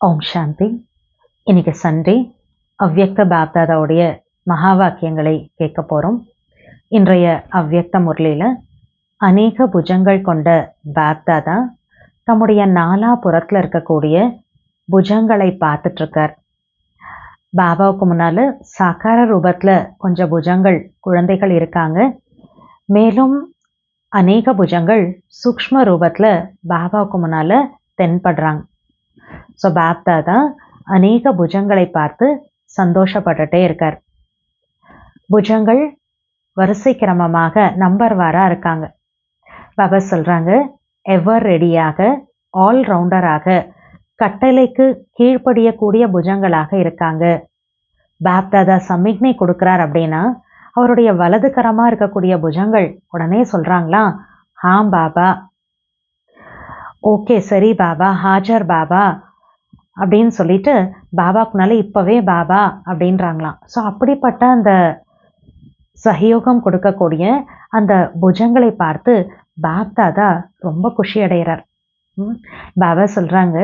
ஓம் சாந்தி. இன்னைக்கு சண்டே. அவ்யக்த பாப்தாதாவுடைய மகா வாக்கியங்களை கேட்க போகிறோம். இன்றைய அவ்யக்த முரளியில் அநேக புஜங்கள் கொண்ட பாப்தாதா தம்முடைய நாலாபுறத்தில் இருக்கக்கூடிய புஜங்களை பார்த்துட்ருக்கார். பாபாவுக்கு முன்னால் சாக்கார ரூபத்தில் கொஞ்சம் புஜங்கள் குழந்தைகள் இருக்காங்க. மேலும் அநேக புஜங்கள் சூக்ஷ்ம ரூபத்தில் பாபாவுக்கு முன்னால் தென்படுறாங்க. ஸோ பாப்தாதா அநேக புஜங்களை பார்த்து சந்தோஷப்பட்டுட்டே இருக்கார். புஜங்கள் வரிசை கிரமமாக நம்பர் வாராக இருக்காங்க. பாபா சொல்கிறாங்க, எவர் ரெடியாக, ஆல் ரவுண்டராக, கட்டளைக்கு கீழ்ப்படியக்கூடிய புஜங்களாக இருக்காங்க. பாப்தாதா சமிக்ஞை கொடுக்குறார் அப்படின்னா அவருடைய வலது கரமாக இருக்கக்கூடிய புஜங்கள் உடனே சொல்கிறாங்களா, ஹாம் பாபா, ஓகே சரி பாபா, ஹாஜர் பாபா அப்படின்னு சொல்லிட்டு பாபாக்குனால இப்போவே பாபா அப்படின்றாங்களாம். ஸோ அப்படிப்பட்ட அந்த சகயோகம் கொடுக்கக்கூடிய அந்த புஜங்களை பார்த்து பாப்தாதா ரொம்ப குஷி அடைகிறார். பாபா சொல்கிறாங்க,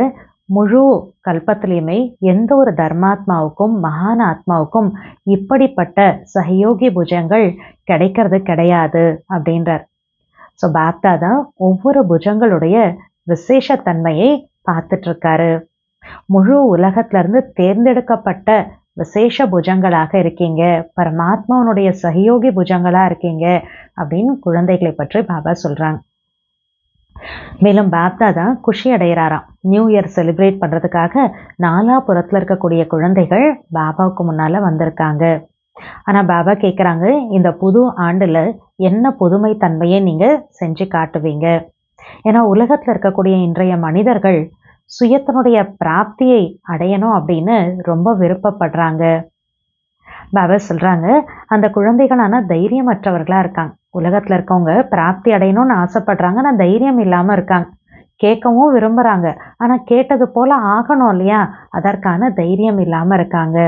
முழு கல்பத்திலையுமே எந்த ஒரு தர்மாத்மாவுக்கும் மகான் ஆத்மாவுக்கும் இப்படிப்பட்ட சகயோகி புஜங்கள் கிடைக்கிறது கிடையாது அப்படின்றார். ஸோ பாப்தாதா ஒவ்வொரு புஜங்களுடைய விசேஷத்தன்மையை பார்த்துட்ருக்காரு. முழு உலகத்திலிருந்து தேர்ந்தெடுக்கப்பட்ட விசேஷ புஜங்களாக இருக்கீங்க, பரமாத்மாவனுடைய சகயோகி புஜங்களாக இருக்கீங்க அப்படின்னு குழந்தைகளை பற்றி பாபா சொல்கிறாங்க. மேலும் பாப்தாதா குஷி அடைகிறாராம். நியூ இயர் செலிப்ரேட் பண்ணுறதுக்காக நாலாபுறத்தில் இருக்கக்கூடிய குழந்தைகள் பாபாவுக்கு முன்னால் வந்திருக்காங்க. ஆனால் பாபா கேட்குறாங்க, இந்த புது ஆண்டில் என்ன புதுமை தன்மையை நீங்கள் செஞ்சு காட்டுவீங்க? ஏன்னா உலகத்தில் இருக்கக்கூடிய இன்றைய மனிதர்கள் சுயத்தினுடைய பிராப்தியை அடையணும் அப்படின்னு ரொம்ப விருப்பப்படுறாங்க. பாபா சொல்கிறாங்க, அந்த குழந்தைகள் ஆனால் தைரியமற்றவர்களாக இருக்காங்க. உலகத்தில் இருக்கவங்க பிராப்தி அடையணும்னு ஆசைப்படுறாங்க, ஆனால் தைரியம் இல்லாமல் இருக்காங்க. கேட்கவும் விரும்புகிறாங்க, ஆனால் கேட்டது போல் ஆகணும் இல்லையா, அதற்கான தைரியம் இல்லாமல் இருக்காங்க.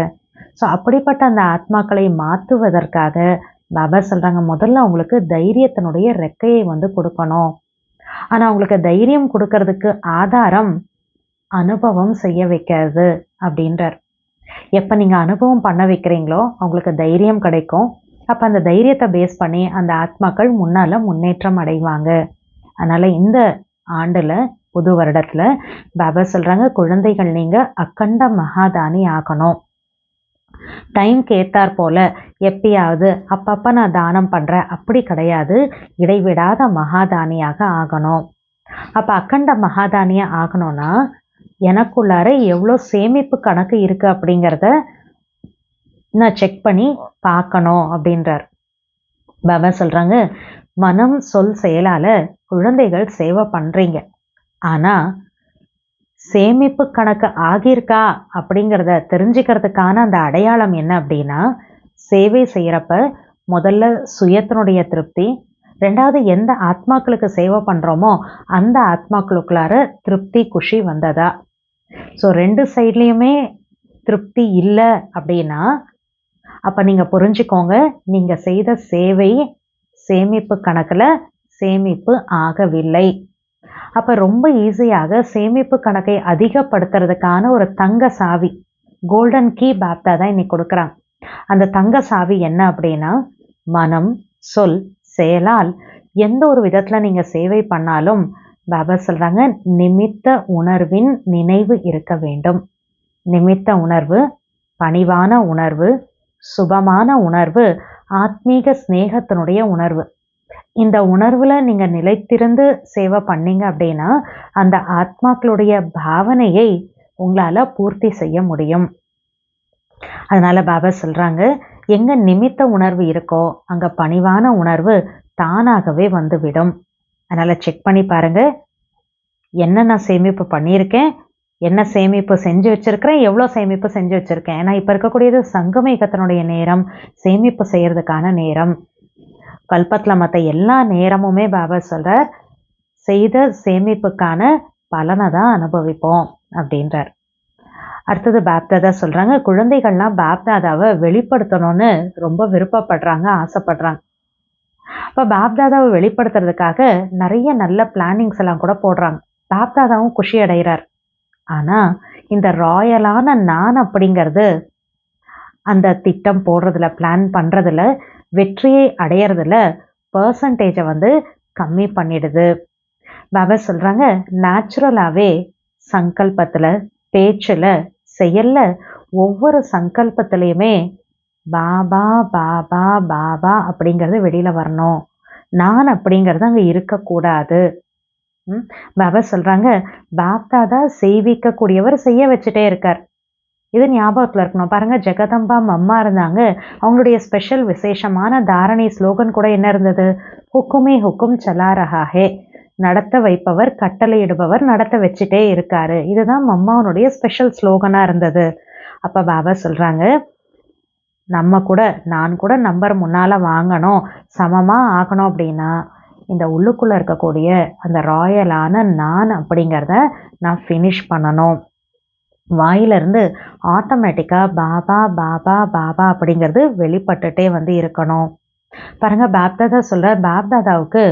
ஸோ அப்படிப்பட்ட அந்த ஆத்மாக்களை மாற்றுவதற்காக பாபா சொல்கிறாங்க, முதல்ல அவங்களுக்கு தைரியத்தினுடைய ரெக்கையை கொடுக்கணும். ஆனால் அவங்களுக்கு தைரியம் கொடுக்கறதுக்கு ஆதாரம் அனுபவம் செய்ய வைக்கிறது அப்படின்றார். எப்போ நீங்கள் அனுபவம் பண்ண வைக்கிறீங்களோ அவங்களுக்கு தைரியம் கிடைக்கும். அப்போ அந்த தைரியத்தை பேஸ் பண்ணி அந்த ஆத்மாக்கள் முன்னால் முன்னேற்றம் அடைவாங்க. அதனால் இந்த ஆண்டில் புது வருடத்தில் பாபா சொல்கிறாங்க, குழந்தைகள் நீங்கள் அக்கண்ட மகாதானி ஆகணும். டைம்க்கு ஏற்றார் போல் எப்பயாவது அப்பப்போ நான் தானம் பண்ணுறேன் அப்படி கிடையாது, இடைவிடாத மகாதானியாக ஆகணும். அப்போ அக்கண்ட மகாதானியாக ஆகணும்னா எனக்குள்ளார எவ்வளோ சேமிப்பு கணக்கு இருக்குது அப்படிங்கிறத நான் செக் பண்ணி பார்க்கணும் அப்படின்றார். பாபா சொல்கிறாங்க, மனம் சொல் செயலால் குழந்தைகள் சேவை பண்ணுறீங்க, ஆனால் சேமிப்பு கணக்கு ஆகியிருக்கா அப்படிங்கிறத தெரிஞ்சுக்கிறதுக்கான அந்த அடையாளம் என்ன அப்படின்னா, சேவை செய்கிறப்ப முதல்ல சுயத்தினுடைய திருப்தி, ரெண்டாவது எந்த ஆத்மாக்களுக்கு சேவை பண்ணுறோமோ அந்த ஆத்மாக்களுக்குள்ளார திருப்தி குஷி வந்ததா. ஸோ ரெண்டு சைட்லேயுமே திருப்தி இல்லை அப்படின்னா அப்போ நீங்கள் புரிஞ்சுக்கோங்க, நீங்கள் செய்த சேவை சேமிப்பு கணக்கில் சேமிப்பு ஆகவில்லை. அப்போ ரொம்ப ஈஸியாக சேமிப்பு கணக்கை அதிகப்படுத்துறதுக்கான ஒரு தங்க சாவி, கோல்டன் கீ பாப்தாதா இன்னைக்கு கொடுக்குறாங்க. அந்த தங்க சாவி என்ன அப்படின்னா, மனம் சொல் செயலால் எந்த ஒரு விதத்தில் நீங்கள் சேவை பண்ணாலும் பாபா சொல்கிறாங்க, நிமித்த உணர்வின் நினைவு இருக்க வேண்டும். நிமித்த உணர்வு, பணிவான உணர்வு, சுபமான உணர்வு, ஆத்மீக ஸ்நேகத்தினுடைய உணர்வு. இந்த உணர்வில் நீங்கள் நிலைத்திருந்து சேவை பண்ணீங்க அப்படின்னா அந்த ஆத்மாக்களுடைய பாவனையை உங்களால் பூர்த்தி செய்ய முடியும். அதனால் பாபா சொல்கிறாங்க, எங்கே நிமித்த உணர்வு இருக்கோ அங்கே பணிவான உணர்வு தானாகவே வந்துவிடும். அதனால் செக் பண்ணி பாருங்கள், என்ன நான் சேமிப்பு பண்ணியிருக்கேன், என்ன சேமிப்பு செஞ்சு வச்சுருக்கிறேன், எவ்வளோ சேமிப்பு செஞ்சு வச்சுருக்கேன். ஏன்னா இப்போ இருக்கக்கூடியது சங்கமேகத்தினுடைய நேரம், சேமிப்பு செய்கிறதுக்கான நேரம். கல்பத்தில் மற்ற எல்லா நேரமுமே பாபா சொல்கிறார், செய்த சேமிப்புக்கான பலனை தான் அனுபவிப்போம் அப்படின்றார். அடுத்தது பாப்தாதா சொல்கிறாங்க, குழந்தைகள்லாம் பாப்தாதாவை வெளிப்படுத்தணும்னு ரொம்ப விருப்பப்படுறாங்க, ஆசைப்படுறாங்க. இப்போ பாப்தாதாவை வெளிப்படுத்துறதுக்காக நிறைய நல்ல பிளானிங்ஸ் எல்லாம் கூட போடுறாங்க. பாப்தாதாவும் குஷி அடைகிறார். ஆனால் இந்த ராயலான நான் அப்படிங்கிறது அந்த திட்டம் போடுறதுல, பிளான் பண்ணுறதுல, வெற்றியை அடையிறதுல பர்சன்டேஜை வந்து கம்மி பண்ணிடுது. பாபா சொல்கிறாங்க, நேச்சுரலாகவே சங்கல்பத்தில், பேச்சில், செயல்ல ஒவ்வொரு சங்கல்பத்திலையுமே பாபா பாபா பாபா அப்படிங்கிறது வெளியில் வரணும். நான் அப்படிங்கிறது அங்கே இருக்கக்கூடாது. பாபா சொல்கிறாங்க, பாப்தாதா செய்விக்கக்கூடியவர் செய்ய வச்சுட்டே இருக்கார். இது ஞாபகத்தில் இருக்கணும். பாருங்க, ஜெகதம்பா அம்மா இருந்தாங்க. அவங்களுடைய ஸ்பெஷல் விசேஷமான தாரணை ஸ்லோகன் கூட என்ன இருந்தது? ஹுக்குமே ஹுக்கும் சலா ரஹா ஹே. நடத்த வைப்பவர், கட்டளையிடுபவர் நடத்த வச்சுட்டே இருக்காரு. இதுதான் அம்மாவனுடைய ஸ்பெஷல் ஸ்லோகனாக இருந்தது. அப்போ பாபா சொல்கிறாங்க, நான் கூட நம்பர் முன்னால் வாங்கணும், சமமாக ஆகணும் அப்படின்னா இந்த உள்ளுக்குள்ளே இருக்கக்கூடிய அந்த ராயலான நான் அப்படிங்கிறத நான் ஃபினிஷ் பண்ணணும். வாயிலிருந்து ஆட்டோமேட்டிக்காக பாபா பாபா பாபா அப்படிங்கிறது வெளிப்பட்டுட்டே வந்து இருக்கணும். பாருங்க, பாப்தாதா சொல்ற, பாப்தாதாவுக்கு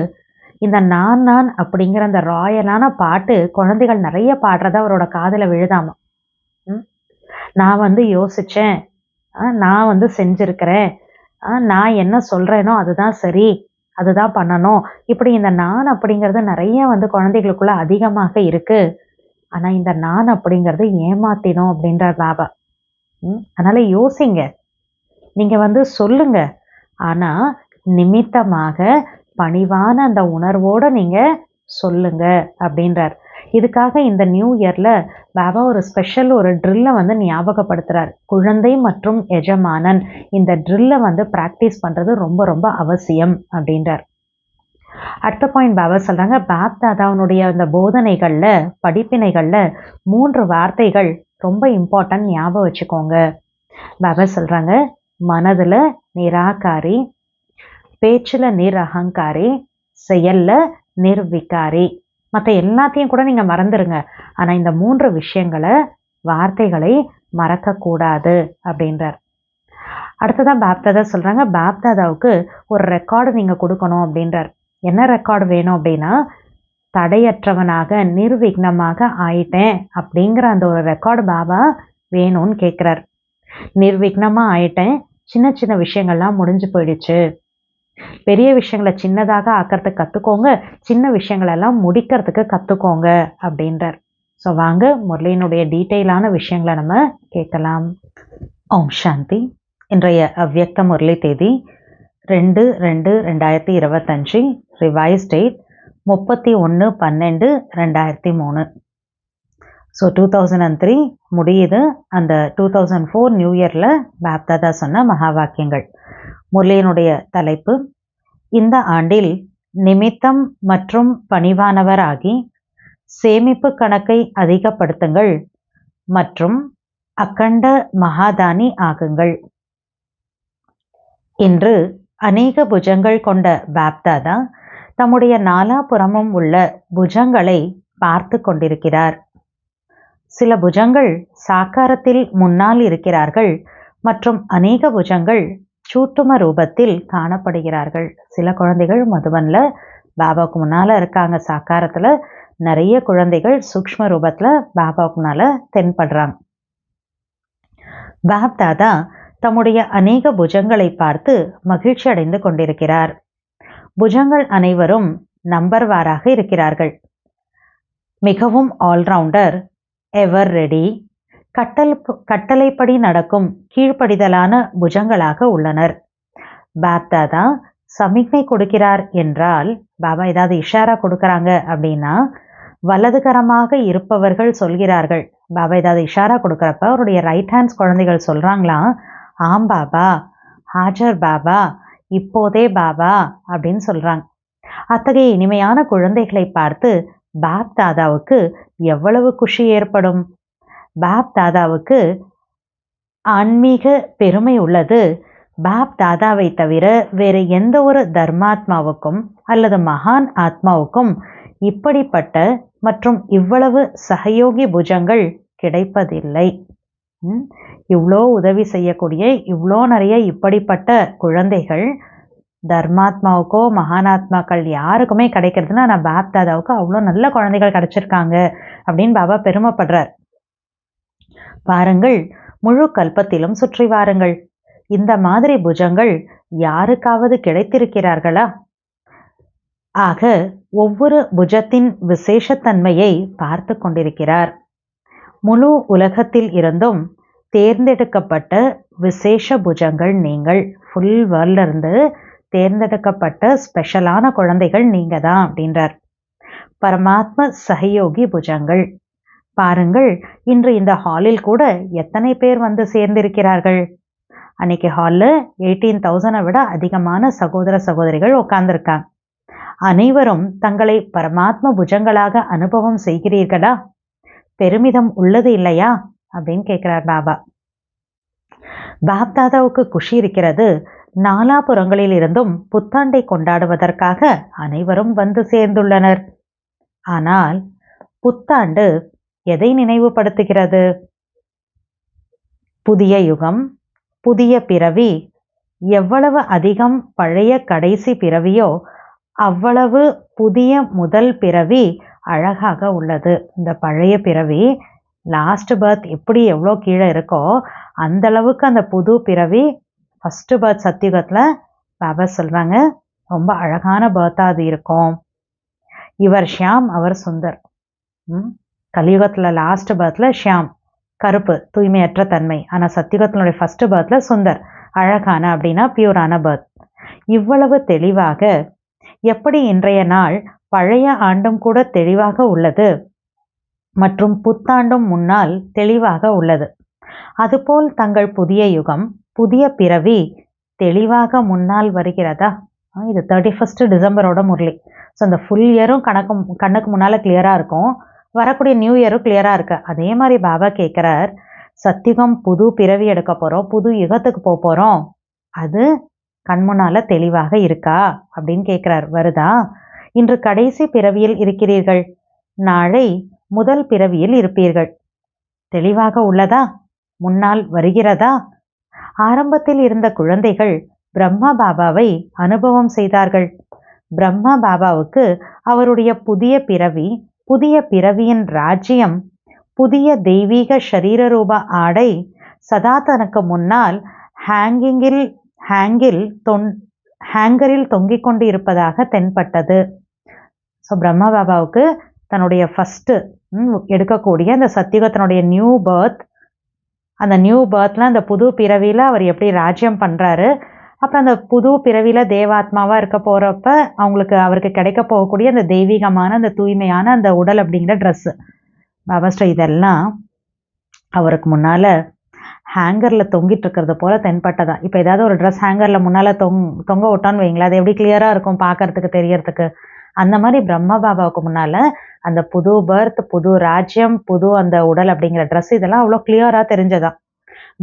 இந்த நான் அப்படிங்கிற அந்த ராயலான பாட்டு குழந்தைகள் நிறைய பாடுறத அவரோட காதில் விழுதாமா. நான் வந்து யோசித்தேன், நான் வந்து செஞ்சுருக்கிறேன், நான் என்ன சொல்கிறேனோ அதுதான் சரி, அதுதான் பண்ணணும். இப்படி இந்த நான் அப்படிங்கிறது நிறைய வந்து குழந்தைகளுக்குள்ள அதிகமாக இருக்குது. ஆனால் இந்த நான் அப்படிங்கிறது ஏமாத்தினோம் அப்படின்றார் பாபா. அதனால் யோசிங்க, நீங்கள் வந்து சொல்லுங்க, ஆனால் நிமித்தமாக பணிவான அந்த உணர்வோடு நீங்கள் சொல்லுங்க அப்படின்றார். இதுக்காக இந்த நியூ இயரில் பாபா ஒரு ஸ்பெஷல் ஒரு ட்ரில்லை வந்து ஞாபகப்படுத்துகிறார். குழந்தை மற்றும் எஜமானன் இந்த ட்ரில்லை வந்து ப்ராக்டிஸ் பண்ணுறது ரொம்ப ரொம்ப அவசியம் அப்படின்றார். அடுத்த பாயிண்ட் பாபா சொல்கிறாங்க, பாப்தாதாவுடைய அந்த போதனைகளில், படிப்பினைகளில் 3 வார்த்தைகள் ரொம்ப இம்பார்ட்டன்ட், ஞாபகம் வச்சுக்கோங்க. பாபா சொல்கிறாங்க, மனதில் நிராகாரி, பேச்சில் நிரகங்காரி, செயலில் நிர்விகாரி. மற்ற எல்லாத்தையும் கூட நீங்கள் மறந்துடுங்க, ஆனால் இந்த 3 விஷயங்களை, வார்த்தைகளை மறக்கக்கூடாது அப்படின்றார். அடுத்ததான் பாப்தாதா சொல்கிறாங்க, பாப்தாதாவுக்கு ஒரு ரெக்கார்டு நீங்கள் கொடுக்கணும் அப்படின்றார். என்ன ரெக்கார்டு வேணும் அப்படின்னா, தடையற்றவனாக நிர்விக்னமாக ஆயிட்டேன் அப்படிங்கிற அந்த ஒரு ரெக்கார்டு பாபா வேணும்னு கேட்குறார். நிர்விக்னமாக ஆயிட்டேன், சின்ன சின்ன விஷயங்கள்லாம் முடிஞ்சு போயிடுச்சு, பெரிய விஷயங்களை சின்னதாக ஆக்கிறதுக்கு கற்றுக்கோங்க, சின்ன விஷயங்களெல்லாம் முடிக்கிறதுக்கு கற்றுக்கோங்க அப்படின்றார். ஸோ வாங்க முரளியினுடைய டீட்டெயிலான விஷயங்களை நம்ம கேட்கலாம். ஓம் சாந்தி. இன்றைய அவ்யக்த முரளி தேதி 2/2/2025, ரிவைஸ் டேட் 31/12/2003. ஸோ 2003 முடியுது. அந்த 2004 நியூ இயரில் பாப்தாதா சொன்ன மகா வாக்கியங்கள். முரளியினுடைய தலைப்பு, இந்த ஆண்டில் நிமித்தம் மற்றும் பணிவானவராகி சேமிப்பு கணக்கை அதிகப்படுத்துங்கள் மற்றும் அக்கண்ட மகாதானி ஆகுங்கள். இன்று அநேக புஜங்கள் கொண்ட பாப்தாதா தம்முடைய நாலாபுறமும் உள்ள புஜங்களை பார்த்து கொண்டிருக்கிறார். சில புஜங்கள் சாக்காரத்தில் முன்னால் இருக்கிறார்கள் மற்றும் அநேக புஜங்கள் சூட்டும ரூபத்தில் காணப்படுகிறார்கள். சில குழந்தைகள் மதுபனில் பாபாவுக்கு முன்னால் இருக்காங்க சாக்காரத்தில், நிறைய குழந்தைகள் சூக்ஷ்ம ரூபத்தில் பாபாவுக்கு முன்னால் தென்படுறாங்க. பாப்தாதா தம்முடைய அநேக புஜங்களை பார்த்து மகிழ்ச்சி அடைந்து கொண்டிருக்கிறார். புஜங்கள் அனைவரும் நம்பர்வாராக இருக்கிறார்கள். மிகவும் ஆல்ரவுண்டர், எவர் ரெடி, கட்டளைப்படி நடக்கும் கீழ்ப்படிதலான புஜங்களாக உள்ளனர். பாப்தாதா சமிக்ஞை கொடுக்கிறார் என்றால், பாபா ஏதாவது இஷாரா கொடுக்குறாங்க அப்படின்னா, வலதுகரமாக இருப்பவர்கள் சொல்கிறார்கள். பாபா ஏதாவது இஷாரா கொடுக்குறப்ப அவருடைய ரைட் ஹேண்ட்ஸ் குழந்தைகள் சொல்கிறாங்களாம், ஆம் பாபா, ஹாஜர் பாபா, இப்போதே பாபா அப்படின்னு சொல்கிறாங்க. அத்தகைய இனிமையான குழந்தைகளை பார்த்து பாப்தாதாவுக்கு எவ்வளவு குஷி ஏற்படும். பாப்தாதாவுக்கு ஆன்மீக பெருமை உள்ளது. பாப்தாதாவை தவிர வேறு எந்த ஒரு தர்மாத்மாவுக்கும் அல்லது மகான் ஆத்மாவுக்கும் இப்படிப்பட்ட மற்றும் இவ்வளவு சகயோகி புஜங்கள் கிடைப்பதில்லை. இவ்வளோ உதவி செய்யக்கூடிய இவ்வளோ நிறைய இப்படிப்பட்ட குழந்தைகள் தர்மாத்மாவுக்கோ மகானாத்மாக்கள் யாருக்குமே கிடைக்கிறதுனா, நான் பாப்தாதாவுக்கு அவ்வளோ நல்ல குழந்தைகள் கிடைச்சிருக்காங்க அப்படின்னு பாபா பெருமைப்படுறார். பாருங்கள், முழு கல்பத்திலும் சுற்றி வாருங்கள். இந்த மாதிரி புஜங்கள் யாருக்காவது கிடைத்திருக்கிறார்களா? ஆக ஒவ்வொரு புஜத்தின் விசேஷத்தன்மையை பார்த்து கொண்டிருக்கிறார். முழு உலகத்தில் இருந்தும் தேர்ந்தெடுக்கப்பட்ட விசேஷ புஜங்கள் நீங்கள். ஃபுல் வேர்ல்ட்ல இருந்து தேர்ந்தெடுக்கப்பட்ட ஸ்பெஷலான குழந்தைகள் நீங்க தான் அப்படின்றார். பரமாத்ம சகயோகி புஜங்கள். பாருங்கள், இன்று இந்த ஹாலில் கூட எத்தனை பேர் வந்து சேர்ந்திருக்கிறார்கள். அன்னைக்கு ஹாலில் 18,000 விட அதிகமான சகோதர சகோதரிகள் உட்கார்ந்துருக்காங்க. அனைவரும் தங்களை பரமாத்ம புஜங்களாக அனுபவம் செய்கிறீர்களா? பெருமிதம் உள்ளது இல்லையா அப்படின்னு கேட்கிறார் பாபா. பாப்தாதாவுக்கு குஷி இருக்கிறது. நாலாபுறங்களில் இருந்தும் புத்தாண்டை கொண்டாடுவதற்காக அனைவரும் வந்து சேர்ந்துள்ளனர். ஆனால் புத்தாண்டு எதை நினைவுபடுத்துகிறது? புதிய யுகம், புதிய பிறவி. எவ்வளவு அதிகம் பழைய கடைசி பிறவியோ அவ்வளவு புதிய முதல் பிறவி அழகாக உள்ளது. இந்த பழைய பிறவி லாஸ்ட் பர்த் எப்படி எவ்வளோ கீழே இருக்கோ அந்த அளவுக்கு அந்த புது பிறவி ஃபர்ஸ்ட் பர்த் சத்தியுகத்தில் பாபா சொல்கிறாங்க ரொம்ப அழகான பர்த்தாக அது இருக்கும். இவர் ஷியாம், அவர் சுந்தர். கலியுகத்தில் லாஸ்ட் பர்த்தில் ஷியாம், கருப்பு, தூய்மையற்ற தன்மை. ஆனால் சத்தியுகத்தினுடைய ஃபர்ஸ்ட் பர்த்தில் சுந்தர், அழகான அப்படின்னா பியூரான பர்த். இவ்வளவு தெளிவாக எப்படி இன்றைய நாள் பழைய ஆண்டும் கூட தெளிவாக உள்ளது மற்றும் புத்தாண்டும் முன்னால் தெளிவாக உள்ளது. அதுபோல் தங்கள் புதிய யுகம், புதிய பிறவி தெளிவாக முன்னால் வருகிறதா? இது 31 டிசம்பரோட முரளி. ஸோ இந்த ஃபுல் இயரும் கண்ணுக்கு முன்னால் கிளியராக இருக்கும். வரக்கூடிய நியூ இயரும் கிளியராக இருக்கு. அதே மாதிரி பாபா கேட்குறார், சத்தியுகம் புது பிறவி எடுக்க போகிறோம், புது யுகத்துக்கு போக போகிறோம், அது கண்முன்னால் தெளிவாக இருக்கா அப்படின்னு கேட்குறார். வருதா? இன்று கடைசி பிறவியில் இருக்கிறீர்கள், நாளை முதல் பிறவியில் இருப்பீர்கள். தெளிவாக உள்ளதா? முன்னால் வருகிறதா? ஆரம்பத்தில் இருந்த குழந்தைகள் பிரம்மா பாபாவை அனுபவம் செய்தார்கள். பிரம்மா பாபாவுக்கு அவருடைய புதிய பிறவி, புதிய பிறவியின் ராஜ்யம், புதிய தெய்வீக ஷரீர ரூப ஆடை சதா தனக்கு முன்னால் ஹேங்கரில் தொங்கிக் கொண்டு இருப்பதாக தென்பட்டது. ஸோ பிரம்மா பாபாவுக்கு தன்னுடைய ஃபஸ்ட்டு எடுக்கக்கூடிய அந்த சத்தியுகத்தினுடைய நியூ பர்த், அந்த நியூ பர்த்தில் அந்த புது பிறவியில் அவர் எப்படி ராஜ்யம் பண்ணுறாரு, அப்புறம் அந்த புது பிறவியில் தேவாத்மாவாக இருக்க போகிறப்ப அவருக்கு கிடைக்க போகக்கூடிய அந்த தெய்வீகமான அந்த தூய்மையான அந்த உடல் அப்படிங்கிற ட்ரெஸ்ஸு பாபாஸ்டர், இதெல்லாம் அவருக்கு முன்னால் ஹேங்கரில் தொங்கிட்டு இருக்கிறது போல தென்பட்டதா. இப்போ ஏதாவது ஒரு ட்ரெஸ் ஹேங்கரில் முன்னால் தொங்க விட்டான்னு வைங்களா, அது எப்படி கிளியராக இருக்கும் பார்க்கறதுக்கு தெரியறதுக்கு. அந்த மாதிரி பிரம்மா பாபாவுக்கு முன்னால் அந்த புது பர்த், புது ராஜ்யம், புது அந்த உடல் அப்படிங்கிற ட்ரெஸ் இதெல்லாம் அவ்வளோ கிளியராக தெரிஞ்சதா.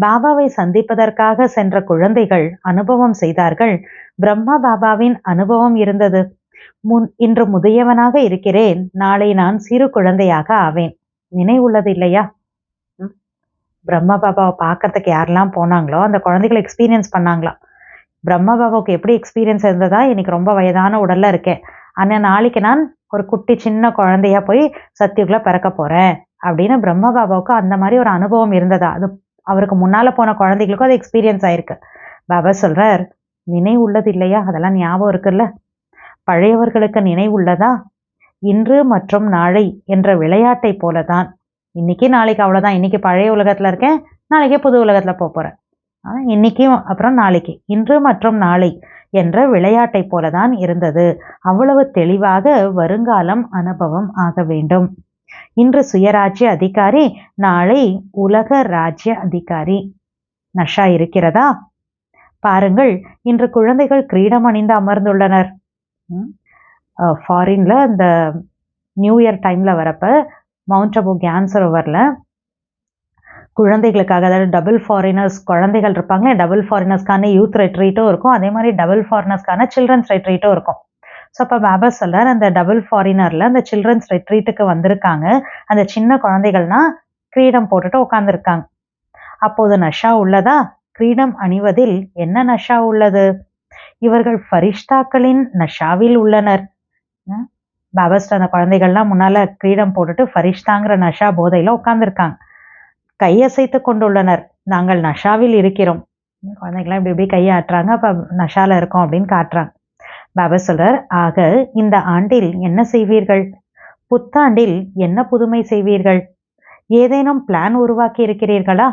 பாபாவை சந்திப்பதற்காக சென்ற குழந்தைகள் அனுபவம் செய்தார்கள். பிரம்மா பாபாவின் அனுபவம் இருந்தது. இன்று முதியவனாக இருக்கிறேன், நாளை நான் சிறு குழந்தையாக ஆவேன். நினைவுள்ளது இல்லையா? பிரம்மா பாபாவை பார்க்கறதுக்கு யாரெல்லாம் போனாங்களோ அந்த குழந்தைகளை எக்ஸ்பீரியன்ஸ் பண்ணாங்களாம். பிரம்மா பாபாவுக்கு எப்படி எக்ஸ்பீரியன்ஸ் இருந்ததா, இன்னைக்கு ரொம்ப வயதான உடல்ல இருக்கேன், ஆனால் நாளைக்கு நான் ஒரு குட்டி சின்ன குழந்தையா போய் சத்தியுக்குள்ள பிறக்க போறேன் அப்படின்னு பிரம்மா பாபாவுக்கு அந்த மாதிரி ஒரு அனுபவம் இருந்ததா. அது அவருக்கு முன்னால போன குழந்தைகளுக்கும் அது எக்ஸ்பீரியன்ஸ் ஆயிருக்கு. பாபா சொல்றார், நினைவு உள்ளது இல்லையா? அதெல்லாம் ஞாபகம் இருக்குல்ல. பழையவர்களுக்கு நினைவு உள்ளதா? இன்று மற்றும் நாளை என்ற விளையாட்டை போலதான். இன்னைக்கு நாளைக்கு அவ்வளோதான். இன்னைக்கு பழைய உலகத்துல இருக்கேன், நாளைக்கே புது உலகத்துல போறேன். இன்னைக்கும் அப்புறம் நாளைக்கு. இன்று மற்றும் நாளை என்ற விளையாட்டை போலதான் இருந்தது. அவ்வளவு தெளிவாக வருங்காலம் அனுபவம் ஆக வேண்டும். இன்று சுயராஜ்ய அதிகாரி, நாளை உலக ராஜ்ய அதிகாரி. நஷா இருக்கிறதா? பாருங்கள், இன்று குழந்தைகள் கிரீடம் அணிந்து அமர்ந்துள்ளனர். ஃபாரின்ல இந்த நியூ இயர் டைம்ல வரப்ப மவுண்ட் அபு கேன் சரோவரில் குழந்தைகளுக்காக, அதாவது டபுள் ஃபாரினர்ஸ் குழந்தைகள் இருப்பாங்களே, டபுள் ஃபாரினர்ஸ்க்கான யூத் ரெட்ரீட்டும் இருக்கும், அதே மாதிரி டபுள் ஃபாரினர்ஸ்க்கான சில்ட்ரன்ஸ் ரெட்ரீட்டும் இருக்கும். ஸோ அப்போ பாபா சொல்லார், அந்த டபுள் ஃபாரினரில் அந்த சில்ட்ரன்ஸ் ரெட்ரீட்டுக்கு வந்திருக்காங்க. அந்த சின்ன குழந்தைகள்னா கிரீடம் போட்டுட்டு உட்காந்துருக்காங்க. அப்போது நஷா உள்ளதா? கிரீடம் அணிவதில் என்ன நஷா உள்ளது? இவர்கள் ஃபரிஷ்தாக்களின் நஷாவில் உள்ளனர். பாபாஸ்டர் அந்த குழந்தைகள்லாம் முன்னால் கிரீடம் போட்டுட்டு ஃபரிஷ்தாங்கிற நஷா போதையில் உட்காந்துருக்காங்க. கையசைத்து கொண்டுள்ளனர். நாங்கள் நஷாவில் இருக்கிறோம். குழந்தைங்களாம் இப்படி இப்படி கையை ஆட்டுறாங்க. அப்போ நஷால இருக்கோம் அப்படின்னு காட்டுறாங்க. பாபா சொல்றார், ஆக இந்த ஆண்டில் என்ன செய்வீர்கள்? புத்தாண்டில் என்ன புதுமை செய்வீர்கள்? ஏதேனும் பிளான் உருவாக்கி இருக்கிறீர்களா?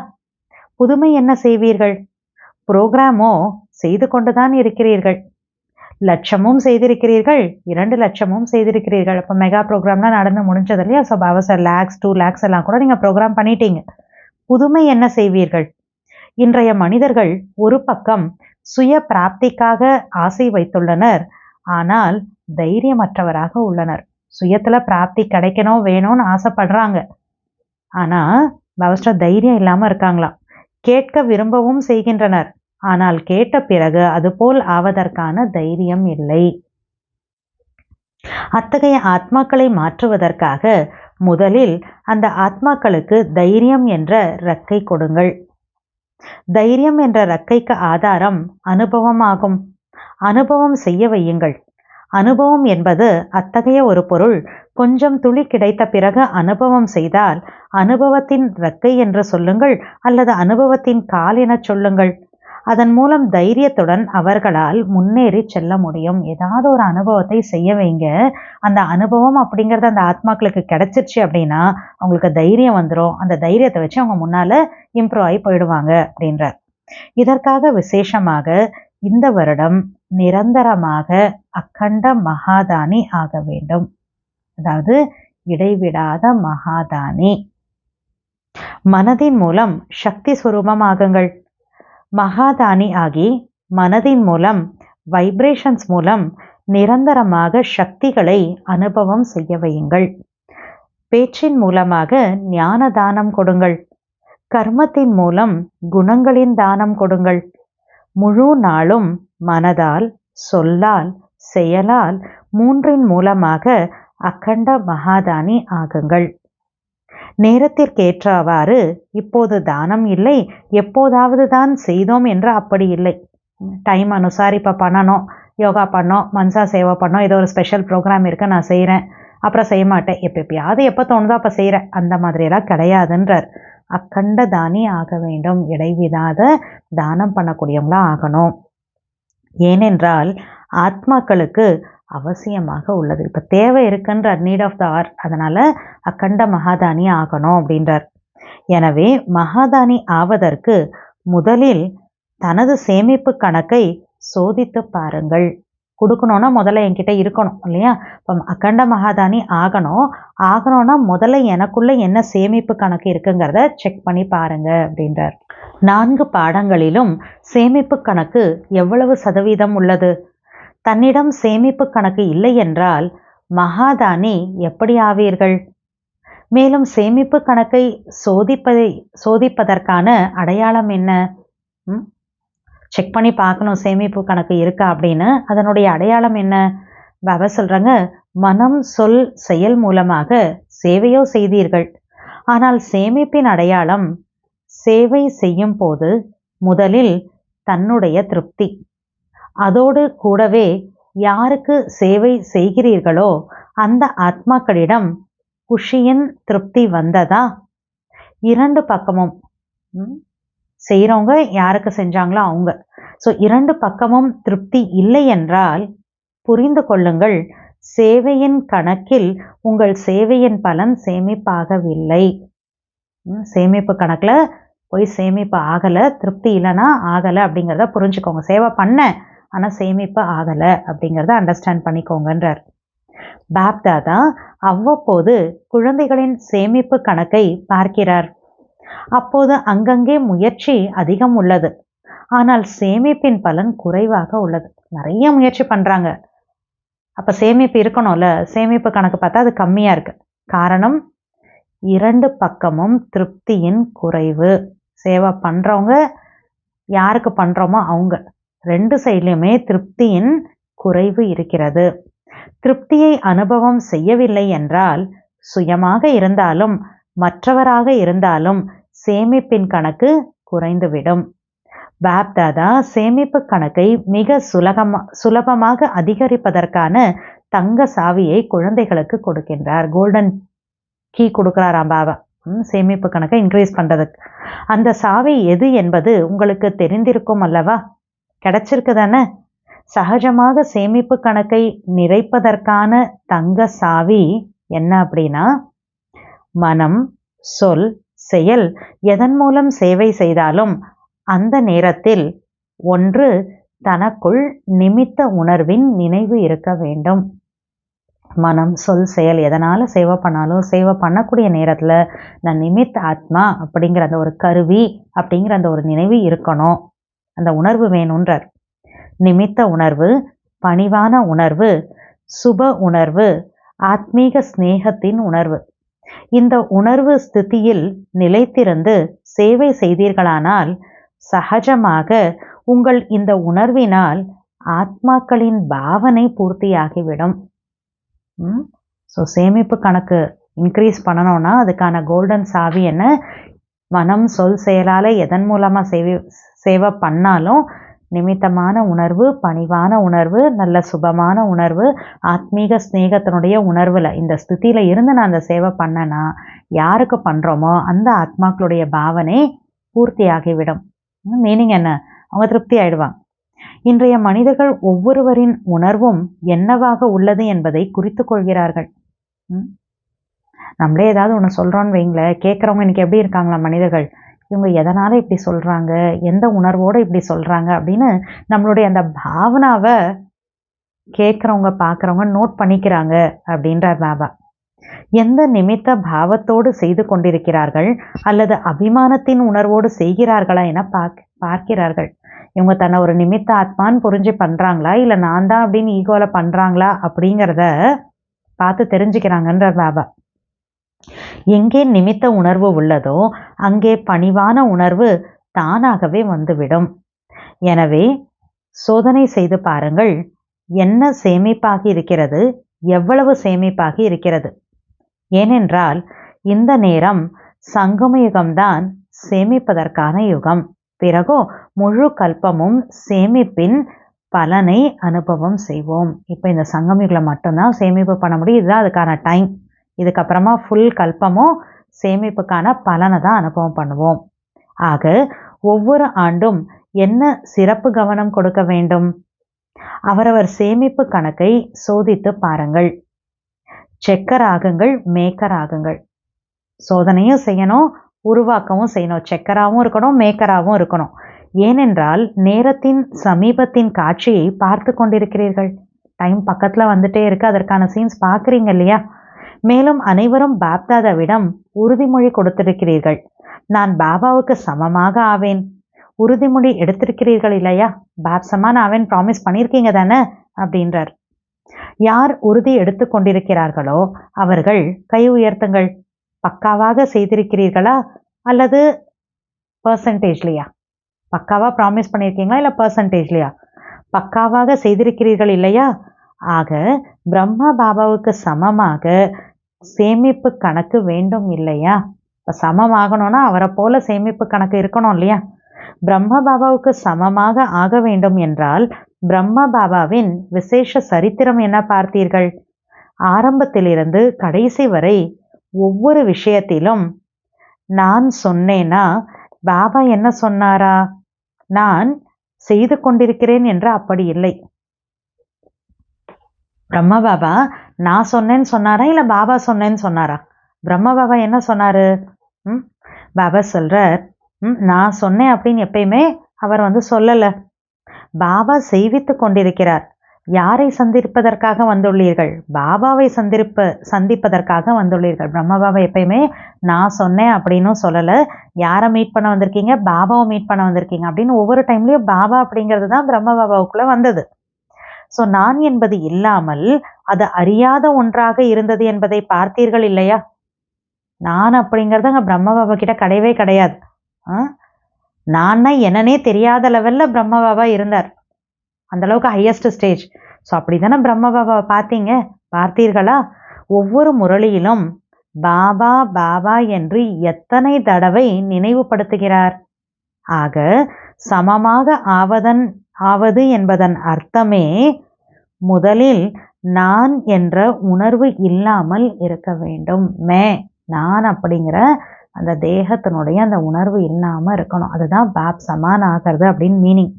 புதுமை என்ன செய்வீர்கள்? புரோகிராமோ செய்து கொண்டுதான் இருக்கிறீர்கள். லட்சமும் செய்திருக்கிறீர்கள், 2 லட்சமும் செய்திருக்கிறீர்கள். அப்போ மெகா ப்ரோக்ராம்லாம் நடந்து முடிஞ்சது இல்லையா? ஸோ பாபா சார் லேக்ஸ் 2 லேக்ஸ் எல்லாம் கூட நீங்கள் ப்ரோக்ராம் பண்ணிட்டீங்க. புதுமை என்ன செய்வீர்கள்? இன்றைய மனிதர்கள் ஒரு பக்கம் சுய பிராப்திக்காக ஆசை வைத்துள்ளனர், ஆனால் தைரியமற்றவராக உள்ளனர். சுயத்துல பிராப்தி கிடைக்கணும் வேணும்னு ஆசைப்படுறாங்க, ஆனா அவசர தைரியம் இல்லாம இருக்காங்களாம். கேட்க விரும்பவும் செய்கின்றனர், ஆனால் கேட்ட பிறகு அதுபோல் ஆவதற்கான தைரியம் இல்லை. அத்தகைய ஆத்மாக்களை மாற்றுவதற்காக முதலில் அந்த ஆத்மாக்களுக்கு தைரியம் என்ற ரெக்கை கொடுங்கள். தைரியம் என்ற ரெக்கைக்கு ஆதாரம் அனுபவமாகும். அனுபவம் செய்ய வையுங்கள். அனுபவம் என்பது அத்தகைய ஒரு பொருள். கொஞ்சம் துளி கிடைத்த பிறகு அனுபவம் செய்தால் அனுபவத்தின் ரெக்கை என்று சொல்லுங்கள், அல்லது அனுபவத்தின் கால் என சொல்லுங்கள். அதன் மூலம் தைரியத்துடன் அவர்களால் முன்னேறி செல்ல முடியும். ஏதாவது ஒரு அனுபவத்தை செய்ய வைங்க. அந்த அனுபவம் அப்படிங்கிறது அந்த ஆத்மாக்களுக்கு கிடைச்சிருச்சு அப்படின்னா அவங்களுக்கு தைரியம் வந்துடும். அந்த தைரியத்தை வச்சு அவங்க முன்னால இம்ப்ரூவ் ஆகி போயிடுவாங்க அப்படின்றார். இதற்காக விசேஷமாக இந்த வருடம் நிரந்தரமாக அக்கண்ட மகாதானி ஆக வேண்டும். அதாவது இடைவிடாத மகாதானி. மனதின் மூலம் சக்தி சுரூபமாகுங்கள். மகாதானி ஆகி மனதின் மூலம் வைப்ரேஷன்ஸ் மூலம் நிரந்தரமாக சக்திகளை அனுபவம் செய்ய வையுங்கள். பேச்சின் மூலமாக ஞான தானம் கொடுங்கள். கர்மத்தின் மூலம் குணங்களின் தானம் கொடுங்கள். முழு நாளும் மனதால், சொல்லால், செயலால் 3 மூலமாக அக்கண்ட மகாதானி ஆகுங்கள். நேரத்திற்கேற்றவாறு இப்போது தானம் இல்லை, எப்போதாவது தான் செய்தோம் என்று அப்படி இல்லை. டைம் அனுசார் இப்போ பண்ணணும், யோகா பண்ணோம், மன்சா சேவை பண்ணோம், ஏதோ ஒரு ஸ்பெஷல் ப்ரோக்ராம் இருக்கு நான் செய்கிறேன், அப்புறம் செய்ய மாட்டேன், எப்பயாவது எப்போ தோணுதோ அப்போ செய்கிறேன், அந்த மாதிரியெல்லாம் கிடையாதுன்றார். அக்கண்ட தானி ஆக வேண்டும். இடைவிடாத தானம் பண்ணக்கூடியவங்களா ஆகணும். ஏனென்றால் ஆத்மாக்களுக்கு அவசியமாக உள்ளது. இப்போ தேவை இருக்குன்ற நீட் ஆஃப் த ஆர். அதனால அக்கண்ட மகாதானி ஆகணும் அப்படின்றார். எனவே மகாதானி ஆவதற்கு முதலில் தனது சேமிப்பு கணக்கை சோதித்து பாருங்கள். கொடுக்கணும்னா முதல்ல என்கிட்ட இருக்கணும் இல்லையா? இப்போ அக்கண்ட மகாதானி ஆகணும்னா முதல்ல எனக்குள்ள என்ன சேமிப்பு கணக்கு இருக்குங்கிறத செக் பண்ணி பாருங்க அப்படின்றார். 4 பாடங்களிலும் சேமிப்பு கணக்கு எவ்வளவு சதவீதம் உள்ளது? தன்னிடம் சேமிப்பு கணக்கு இல்லை என்றால் மகாதானி எப்படி ஆவீர்கள்? மேலும் சேமிப்பு கணக்கை சோதிப்பதற்கான அடையாளம் என்ன? செக் பண்ணி பார்க்கணும் சேமிப்பு கணக்கு இருக்கா அப்படின்னு. அதனுடைய அடையாளம் என்ன? பாபா சொல்றாங்க, மனம், சொல், செயல் மூலமாக சேவையோ செய்தீர்கள். ஆனால் சேமிப்பின் அடையாளம் சேவை செய்யும் போது முதலில் தன்னுடைய திருப்தி, அதோடு கூடவே யாருக்கு சேவை செய்கிறீர்களோ அந்த ஆத்மாக்களிடம் குஷியின் திருப்தி வந்ததா? 2 பக்கமும் செய்கிறவங்க யாருக்கு செஞ்சாங்களோ அவங்க. ஸோ 2 பக்கமும் திருப்தி இல்லை என்றால் புரிந்து கொள்ளுங்கள், சேவையின் கணக்கில் உங்கள் சேவையின் பலன் சேமிப்பாகவில்லை. சேமிப்பு கணக்கில் போய் சேமிப்பு ஆகலை, திருப்தி இல்லைன்னா ஆகலை அப்படிங்கிறத புரிஞ்சுக்கோங்க. சேவை பண்ண ஆனால் சேமிப்பு ஆகலை அப்படிங்கிறத அண்டர்ஸ்டாண்ட் பண்ணிக்கோங்கன்றார். பாப் தாதா அவ்வப்போது குழந்தைகளின் சேமிப்பு கணக்கை பார்க்கிறார். அப்போது அங்கங்கே முயற்சி அதிகம் உள்ளது, ஆனால் சேமிப்பின் பலன் குறைவாக உள்ளது. நிறைய முயற்சி பண்ணுறாங்க, அப்போ சேமிப்பு இருக்கணும்ல, சேமிப்பு கணக்கு பார்த்தா அது கம்மியாக இருக்கு. காரணம் 2 பக்கமும் திருப்தியின் குறைவு. சேவை பண்ணுறவங்க யாருக்கு பண்ணுறோமோ அவங்க 2 சைட்லையுமே திருப்தியின் குறைவு இருக்கிறது. திருப்தியை அனுபவம் செய்யவில்லை என்றால் சுயமாக இருந்தாலும் மற்றவராக இருந்தாலும் சேமிப்பின் கணக்கு குறைந்துவிடும். பாப் தாதா சேமிப்பு கணக்கை மிக சுலபமாக அதிகரிப்பதற்கான தங்க சாவியை குழந்தைகளுக்கு கொடுக்கின்றார். கோல்டன் கீ கொடுக்குறாராம் பாபா. சேமிப்பு கணக்கை இன்க்ரீஸ் பண்ணுறதுக்கு. அந்த சாவி எது என்பது உங்களுக்கு தெரிந்திருக்கும் அல்லவா? கிடைச்சிருக்கு தானே? சகஜமாக சேமிப்பு கணக்கை நிறைப்பதற்கான தங்க சாவி என்ன அப்படின்னா, மனம், சொல், செயல் எதன் மூலம் சேவை செய்தாலும் அந்த நேரத்தில் ஒன்று தனக்குள் நிமித்த உணர்வின் நினைவு இருக்க வேண்டும். மனம், சொல், செயல் எதனால் சேவை பண்ணாலும் சேவை பண்ணக்கூடிய நேரத்தில் நான் நிமித்த ஆத்மா அப்படிங்கிற அந்த ஒரு கருவி அப்படிங்கிற அந்த ஒரு நினைவு இருக்கணும். அந்த உணர்வு வேணுன்றார். நிமித்த உணர்வு, பணிவான உணர்வு, சுப உணர்வு, ஆத்மீக ஸ்நேகத்தின் உணர்வு. இந்த உணர்வு ஸ்திதியில் நிலைத்திருந்து சேவை செய்தீர்களானால் சகஜமாக உங்கள் இந்த உணர்வினால் ஆத்மாக்களின் பாவனை பூர்த்தியாகிவிடும். ஸோ சேமிப்பு கணக்கு இன்க்ரீஸ் பண்ணணும்னா அதுக்கான கோல்டன் சாவி என்ன? மனம், சொல், செயலால் எதன் மூலமாக சேவை பண்ணாலும் நிமித்தமான உணர்வு, பணிவான உணர்வு, நல்ல சுபமான உணர்வு, ஆத்மீக ஸ்நேகத்தினுடைய உணர்வில் இந்த ஸ்திதியில் இருந்து நான் அந்த சேவை பண்ணேன்னா யாருக்கு பண்ணுறோமோ அந்த ஆத்மாக்களுடைய பாவனை பூர்த்தியாகிவிடும். மீனிங் என்ன? அவங்க திருப்தி ஆயிடுவாங்க. இன்றைய மனிதர்கள் ஒவ்வொருவரின் உணர்வும் என்னவாக உள்ளது என்பதை குறித்து கொள்கிறார்கள். நம்மளே ஏதாவது ஒன்று சொல்கிறோன்னு வைங்களேன், கேட்குறவங்க இன்னைக்கு எப்படி இருக்காங்களா மனிதர்கள், இவங்க எதனால் இப்படி சொல்கிறாங்க, எந்த உணர்வோடு இப்படி சொல்கிறாங்க அப்படின்னு நம்மளுடைய அந்த பாவனாவை கேட்குறவங்க பார்க்குறவங்க நோட் பண்ணிக்கிறாங்க அப்படின்றார் பாபா. எந்த நிமித்த பாவத்தோடு செய்து கொண்டிருக்கிறார்கள் அல்லது அபிமானத்தின் உணர்வோடு செய்கிறார்களா என பார்க்கிறார்கள். இவங்க தன்னை ஒரு நிமித்த ஆத்மான்னு புரிஞ்சு பண்ணுறாங்களா இல்லை நான் தான் அப்படின்னு ஈகோவில் பண்ணுறாங்களா அப்படிங்கிறத பார்த்து தெரிஞ்சுக்கிறாங்கன்றார் பாபா. எங்கே நிமித்த உணர்வு உள்ளதோ அங்கே பணிவான உணர்வு தானாகவே வந்துவிடும். எனவே சோதனை செய்து பாருங்கள், என்ன சேமிப்பாகி இருக்கிறது, எவ்வளவு சேமிப்பாகி இருக்கிறது. ஏனென்றால் இந்த நேரம் சங்கம யுகம்தான் சேமிப்பதற்கான யுகம். பிறகோ முழு கல்பமும் சேமிப்பின் பலனை அனுபவம் செய்வோம். இப்போ இந்த சங்கம யுகம் மட்டும்தான் சேமிப்பு பண்ண முடியும். இதுதான் அதுக்கான டைம். இதுக்கப்புறமா ஃபுல் கல்பமும் சேமிப்புக்கான பலனை தான் அனுபவம் பண்ணுவோம். ஆக ஒவ்வொரு ஆண்டும் என்ன சிறப்பு கவனம் கொடுக்க வேண்டும்? அவரவர் சேமிப்பு கணக்கை சோதித்து பாருங்கள். செக்கர் ஆகுங்கள், மேக்கர் ஆகுங்கள். சோதனையும் செய்யணும், உருவாக்கவும் செய்யணும். செக்கராகவும் இருக்கணும், மேக்கராகவும் இருக்கணும். ஏனென்றால் நேரத்தின் சமீபத்தின் காட்சியை பார்த்து கொண்டிருக்கிறீர்கள். டைம் பக்கத்தில் வந்துட்டே இருக்கு, அதற்கான சீன்ஸ் பார்க்குறீங்க இல்லையா? மேலும் அனைவரும் பாப்தாதாவிடம் உறுதிமொழி கொடுத்திருக்கிறீர்கள், நான் பாபாவுக்கு சமமாக ஆவேன். உறுதிமொழி எடுத்திருக்கிறீர்கள் இல்லையா? பாப் சமான் ஆவேன் ப்ராமிஸ் பண்ணியிருக்கீங்க தானே அப்படின்றார். யார் உறுதி எடுத்து கொண்டிருக்கிறார்களோ அவர்கள் கை உயர்த்துங்கள். பக்காவாக செய்திருக்கிறீர்களா அல்லது பர்சன்டேஜ்லையா? பக்காவாக ப்ராமிஸ் பண்ணியிருக்கீங்களா இல்லை பர்சன்டேஜ்லையா? பக்காவாக செய்திருக்கிறீர்கள் இல்லையா? ஆக பிரம்மா பாபாவுக்கு சமமாக சேமிப்பு கணக்கு வேண்டும் இல்லையா? இப்போ சமமாகணும்னா அவரை போல சேமிப்பு கணக்கு இருக்கணும் இல்லையா? பிரம்ம பாபாவுக்கு சமமாக ஆக வேண்டும் என்றால் பிரம்ம பாபாவின் விசேஷ சரித்திரம் என்ன பார்த்தீர்கள்? ஆரம்பத்திலிருந்து கடைசி வரை ஒவ்வொரு விஷயத்திலும் நான் சொன்னேனா பாபா என்ன சொன்னாரா? நான் செய்து கொண்டிருக்கிறேன் என்று அப்படி இல்லை. பிரம்ம பாபா நான் சொன்னேன்னு சொன்னாரா இல்லை பாபா சொன்னேன்னு சொன்னாரா? பிரம்ம பாபா என்ன சொன்னாரு? பாபா சொல்றார், நான் சொன்னேன் அப்படின்னு எப்பயுமே அவர் சொல்லலை. பாபா செய்வித்து கொண்டிருக்கிறார். யாரை சந்திப்பதற்காக வந்துள்ளீர்கள்? பாபாவை சந்திப்பதற்காக வந்துள்ளீர்கள். பிரம்ம பாபா எப்பயுமே நான் சொன்னேன் அப்படின்னும் சொல்லலை. யாரை மீட் பண்ண வந்திருக்கீங்க? பாபாவை மீட் பண்ண வந்திருக்கீங்க அப்படின்னு ஒவ்வொரு டைம்லையும் பாபா அப்படிங்கிறது தான் பிரம்ம பாபாவுக்குள்ளே வந்தது. ஸோ நான் என்பது இல்லாமல் அது அறியாத ஒன்றாக இருந்தது என்பதை பார்த்தீர்கள் இல்லையா? நான் அப்படிங்கிறது அங்கே பிரம்ம பாபா கிட்ட கிடையவே கிடையாது. நான்னா என்னன்னே தெரியாத லெவலில் பிரம்ம பாபா இருந்தார். அந்தளவுக்கு ஹையஸ்ட் ஸ்டேஜ். ஸோ அப்படி தானே பிரம்ம பாபாவை பார்த்தீர்களா? ஒவ்வொரு முரளியிலும் பாபா பாபா என்று எத்தனை தடவை நினைவுபடுத்துகிறார். ஆக சமமாக ஆவது என்பதன் அர்த்தமே முதலில் நான் என்ற உணர்வு இல்லாமல் இருக்க வேண்டும். நான் அப்படிங்கிற அந்த தேகத்தினுடைய அந்த உணர்வு இல்லாமல் இருக்கணும். அதுதான் பாப் சமான் ஆகிறது அப்படின்னு மீனிங்.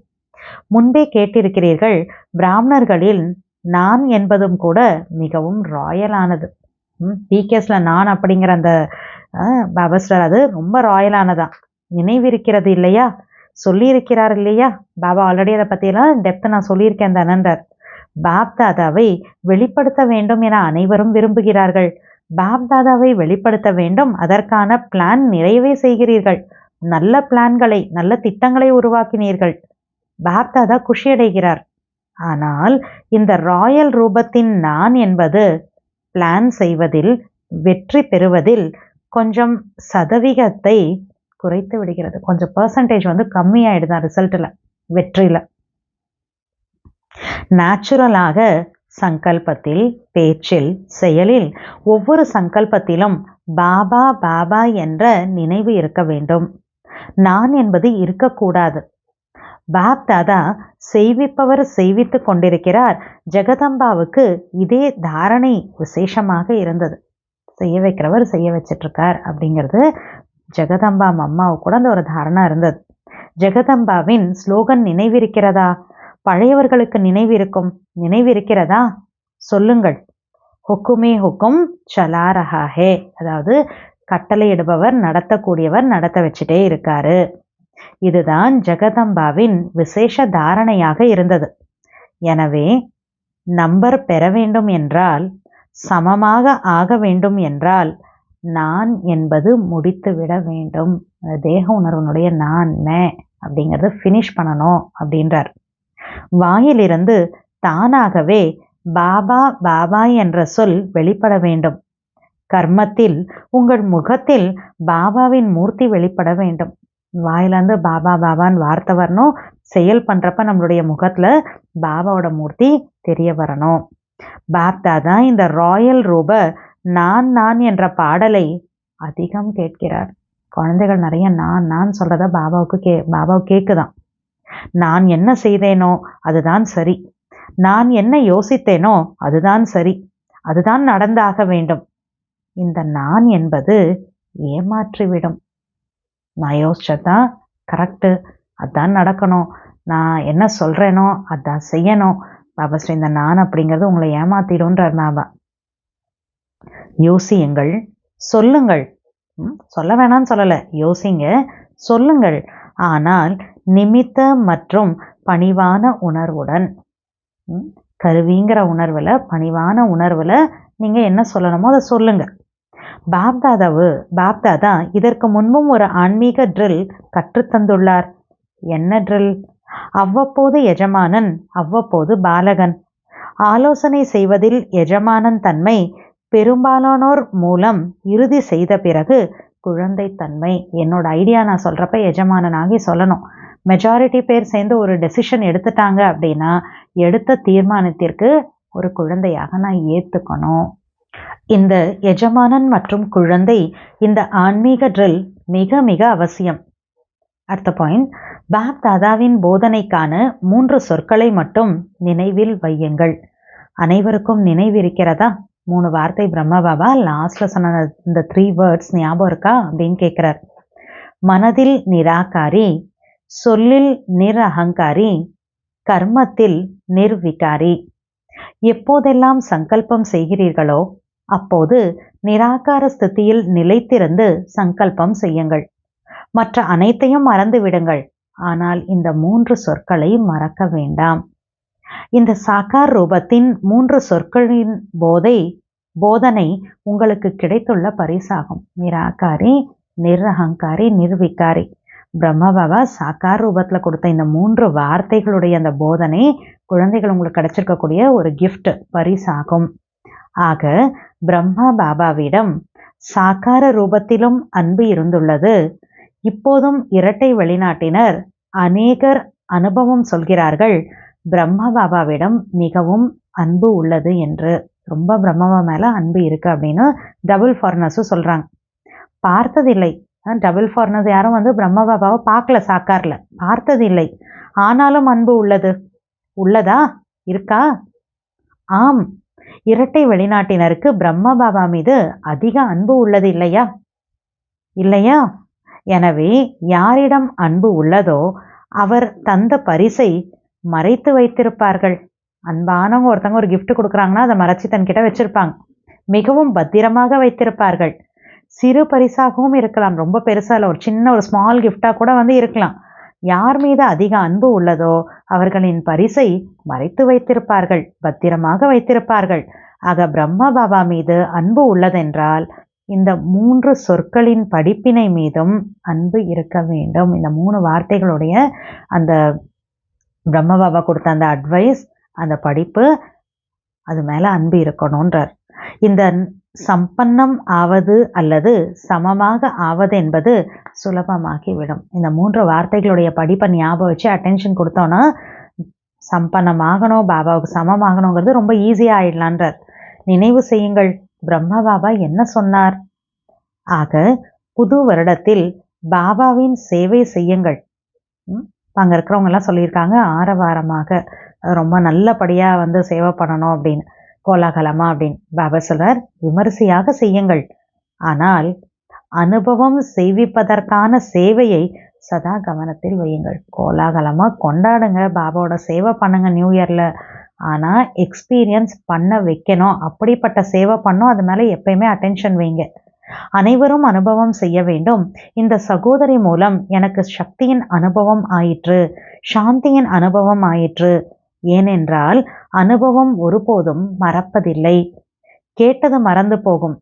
முன்பே கேட்டிருக்கிறீர்கள், பிராமணர்களில் நான் என்பதும் கூட மிகவும் ராயலானது. பிகேஸ்ல நான் அப்படிங்கிற அந்த பாபாஸ்டர் அது ரொம்ப ராயலானதான். நினைவிருக்கிறது இல்லையா? சொல்லியிருக்கிறார் இல்லையா? பாபா ஆல்ரெடி அதை பற்றியெல்லாம் டெப்த் நான் சொல்லியிருக்கேன் அந்த அனந்தர். பாப்தாதாவை வெளிப்படுத்த வேண்டும் என அனைவரும் விரும்புகிறார்கள். பாப்தாதாவை வெளிப்படுத்த வேண்டும், அதற்கான பிளான் நிறைவே செய்கிறீர்கள். நல்ல பிளான்களை, நல்ல திட்டங்களை உருவாக்கினீர்கள். பாப்தாதா குஷியடைகிறார். ஆனால் இந்த ராயல் ரூபத்தின் நான் என்பது பிளான் செய்வதில், வெற்றி பெறுவதில் கொஞ்சம் சதவிகிதத்தை குறைத்து விடுகிறது. கொஞ்சம் பர்சன்டேஜ் கம்மியாயிடுதான் ரிசல்ட்டில், வெற்றியில். நேச்சுரலாக சங்கல்பத்தில், பேச்சில், செயலில், ஒவ்வொரு சங்கல்பத்திலும் பாபா பாபா என்ற நினைவு இருக்க வேண்டும். நான் என்பது இருக்கக்கூடாது. பாப்தாதா செய்விப்பவர் செய்வித்து கொண்டிருக்கிறார். ஜெகதம்பாவுக்கு இதே தாரணை விசேஷமாக இருந்தது. செய்ய வைக்கிறவர் செய்ய வச்சிட்ருக்கார் அப்படிங்கிறது ஜெகதம்பா அம்மாவுக்கு கூட அந்த ஒரு தாரணா இருந்தது. ஜெகதம்பாவின் ஸ்லோகன் நினைவிருக்கிறதா? பழையவர்களுக்கு நினைவிருக்கிறதா? சொல்லுங்கள். ஹுக்குமே ஹுக்கும் சலா ரஹா ஹே, அதாவது கட்டளையிடுபவர், நடத்தக்கூடியவர் நடத்த வச்சுட்டே இருக்காரு. இதுதான் ஜெகதம்பாவின் விசேஷ தாரணையாக இருந்தது. எனவே நம்பர் பெற வேண்டும் என்றால், சமமாக ஆக வேண்டும் என்றால், நான் என்பது முடித்து விட வேண்டும். தேக உணர்வனுடைய நான் மே அப்படிங்கிறத ஃபினிஷ் பண்ணணும் அப்படின்றார். வாயிலிருந்து தானாகவே பாபா பாபா என்ற சொல் வெளிப்பட வேண்டும். கர்மத்தில் உங்கள் முகத்தில் பாபாவின் மூர்த்தி வெளிப்பட வேண்டும். வாயிலிருந்து பாபா பாபான்னு வார்த்தை வரணும். செயல் பண்ணுறப்ப நம்மளுடைய முகத்தில் பாபாவோட மூர்த்தி தெரிய வரணும். பாப்தாதா இந்த ராயல் ரூப நான் நான் என்ற பாடலை அதிகம் கேட்கிறார். குழந்தைகள் நிறைய நான் சொல்கிறத பாபாவுக்கு கேட்குதான். நான் என்ன செய்தேனோ அதுதான் சரி, நான் என்ன யோசித்தேனோ அதுதான் சரி, அதுதான் நடந்தாக வேண்டும். இந்த நான் என்பது ஏமாற்றிவிடும். நான் யோசிச்சதான் கரெக்டு, அதான் நடக்கணும், நான் என்ன சொல்கிறேனோ அதான் செய்யணும். பாபா ஸ்ரீ இந்த நான் அப்படிங்கிறது உங்களை ஏமாத்திடும்ன்றார் பாபா. யோசியுங்கள், சொல்லுங்கள். சொல்ல வேணான்னு சொல்லலை, யோசிங்க, சொல்லுங்கள். ஆனால் நிமித்த மற்றும் பணிவான உணர்வுடன், கருவிங்கிற உணர்வில், பணிவான உணர்வில் நீங்கள் என்ன சொல்லணுமோ அதை சொல்லுங்கள். பாப்தாதா இதற்கு முன்பும் ஒரு ஆன்மீக ட்ரில் கற்றுத்தந்துள்ளார். என்ன ட்ரில்? அவ்வப்போது எஜமானன், அவ்வப்போது பாலகன். ஆலோசனை செய்வதில் எஜமானன் தன்மை பெரும்பாலானோர் மூலம் இறுதி செய்த பிறகு குழந்தைத்தன்மை. என்னோட ஐடியா நான் சொல்கிறப்ப எஜமானனாகி சொல்லணும். மெஜாரிட்டி பேர் சேர்ந்து ஒரு டெசிஷன் எடுத்துட்டாங்க அப்படின்னா, எடுத்த தீர்மானத்திற்கு ஒரு குழந்தையாக நான் ஏற்றுக்கணும். இந்த எஜமானன் மற்றும் குழந்தை, இந்த ஆன்மீக ட்ரில் மிக மிக அவசியம். அடுத்த பாயிண்ட், பாப்தாதாவின் போதனைக்கான 3 சொற்களை மட்டும் நினைவில் வையுங்கள். அனைவருக்கும் நினைவிருக்கிறதா? 3 வார்த்தை பிரம்ம பாபா லாஸ்ட்ல சொன்ன இந்த 3 வேர்ட்ஸ் ஞாபகம் இருக்கா அப்படின்னு கேட்குறார். மனதில் நிராகாரி, சொல்லில் நிரஅகங்காரி, கர்மத்தில் நிர்விகாரி. எப்போதெல்லாம் சங்கல்பம் செய்கிறீர்களோ அப்போது நிராகார ஸ்திதியில் நிலைத்திருந்து சங்கல்பம் செய்யுங்கள். மற்ற அனைத்தையும் மறந்து விடுங்கள். ஆனால் இந்த 3 சொற்களை மறக்க வேண்டாம். இந்த சாகார் ரூபத்தின் 3 சொற்களின் போதனை உங்களுக்கு கிடைத்துள்ள பரிசாகும். நிராகாரி, நிரஅகங்காரி, நிர்விகாரி. பிரம்ம பாபா சாக்கார் ரூபத்தில் கொடுத்த இந்த 3 வார்த்தைகளுடைய அந்த போதனை குழந்தைகள் உங்களுக்கு கிடைச்சிருக்கக்கூடிய ஒரு கிஃப்ட், பரிசாகும். ஆக பிரம்மா பாபாவிடம் சாக்கார ரூபத்திலும் அன்பு இருந்துள்ளது. இப்போதும் இரட்டை வெளிநாட்டினர் அநேகர் அனுபவம் சொல்கிறார்கள், பிரம்மா பாபாவிடம் மிகவும் அன்பு உள்ளது என்று. ரொம்ப பிரம்மாவா மேலே அன்பு இருக்கு அப்படின்னு டபுள் ஃபாரினர்ஸும் சொல்கிறாங்க. பார்த்ததில்லை, டபுள் ஃபாரினர்ஸ் யாரும் பிரம்மா பாபாவை பார்க்கல, சாக்காரில் பார்த்ததில்லை. ஆனாலும் அன்பு உள்ளதா? இருக்கா? ஆம், இரட்டை வெளிநாட்டினருக்கு பிரம்ம பாபா மீது அதிக அன்பு உள்ளது இல்லையா? இல்லையா? எனவே யாரிடம் அன்பு உள்ளதோ அவர் தந்த பரிசை மறைத்து வைத்திருப்பார்கள். அன்பானவங்க ஒருத்தவங்க ஒரு gift கொடுக்குறாங்கன்னா அதை மறைச்சி தன்கிட்ட வச்சிருப்பாங்க. மிகவும் பத்திரமாக வைத்திருப்பார்கள். சிறு பரிசாகவும் இருக்கலாம், ரொம்ப பெருசா இல்லை, ஒரு சின்ன ஒரு ஸ்மால் கிஃப்டா கூட இருக்கலாம். யார் மீது அதிக அன்பு உள்ளதோ அவர்களின் பரிசை மறைத்து வைத்திருப்பார்கள், பத்திரமாக வைத்திருப்பார்கள். ஆக பிரம்மா பாபா மீது அன்பு உள்ளதென்றால் இந்த 3 சொற்களின் படிப்பினை மீதும் அன்பு இருக்க வேண்டும். இந்த 3 வார்த்தைகளுடைய அந்த பிரம்ம பாபா கொடுத்த அந்த அட்வைஸ், அந்த படிப்பு, அது மேல அன்பு இருக்கணும்ன்றார். இந்த சம்பன்னம் ஆவது அல்லது சமமாக ஆவது என்பது சுலபமாகிவிடும். இந்த 3 வார்த்தைகளுடைய படிப்பை ஞாபகம் வச்சு அட்டென்ஷன் கொடுத்தோன்னா சம்பன்னமாகணும், பாபாவுக்கு சமமாகணுங்கிறது ரொம்ப ஈஸியாக ஆயிடலான்றார். நினைவு செய்யுங்கள், பிரம்ம பாபா என்ன சொன்னார்? ஆக புது வருடத்தில் பாபாவின் சேவை செய்யுங்கள். அங்கே இருக்கிறவங்க எல்லாம் சொல்லியிருக்காங்க, ஆரவாரமாக ரொம்ப நல்லபடியாக சேவை பண்ணணும் அப்படின்னு, கோலாகலமா அப்படின்னு. பாபா சொல்றார், விமரிசையாக செய்யுங்கள், ஆனால் அனுபவம் செய்விப்பதற்கான சேவையை சதா கவனத்தில் வையுங்கள். கோலாகலமாக கொண்டாடுங்க, பாபாவோட சேவை பண்ணுங்க நியூ இயரில், ஆனால் எக்ஸ்பீரியன்ஸ் பண்ண வைக்கணும். அப்படிப்பட்ட சேவை பண்ணோம், அது மேலே எப்பயுமே அட்டென்ஷன் வைங்க. அனைவரும் அனுபவம் செய்ய வேண்டும். இந்த சகோதரி மூலம் எனக்கு சக்தியின் அனுபவம் ஆயிற்று, சாந்தியின் அனுபவம் ஆயிற்று. ஏனென்றால் அனுபவம் ஒருபோதும் மறப்பதில்லை. கேட்டது மறந்து போகும்,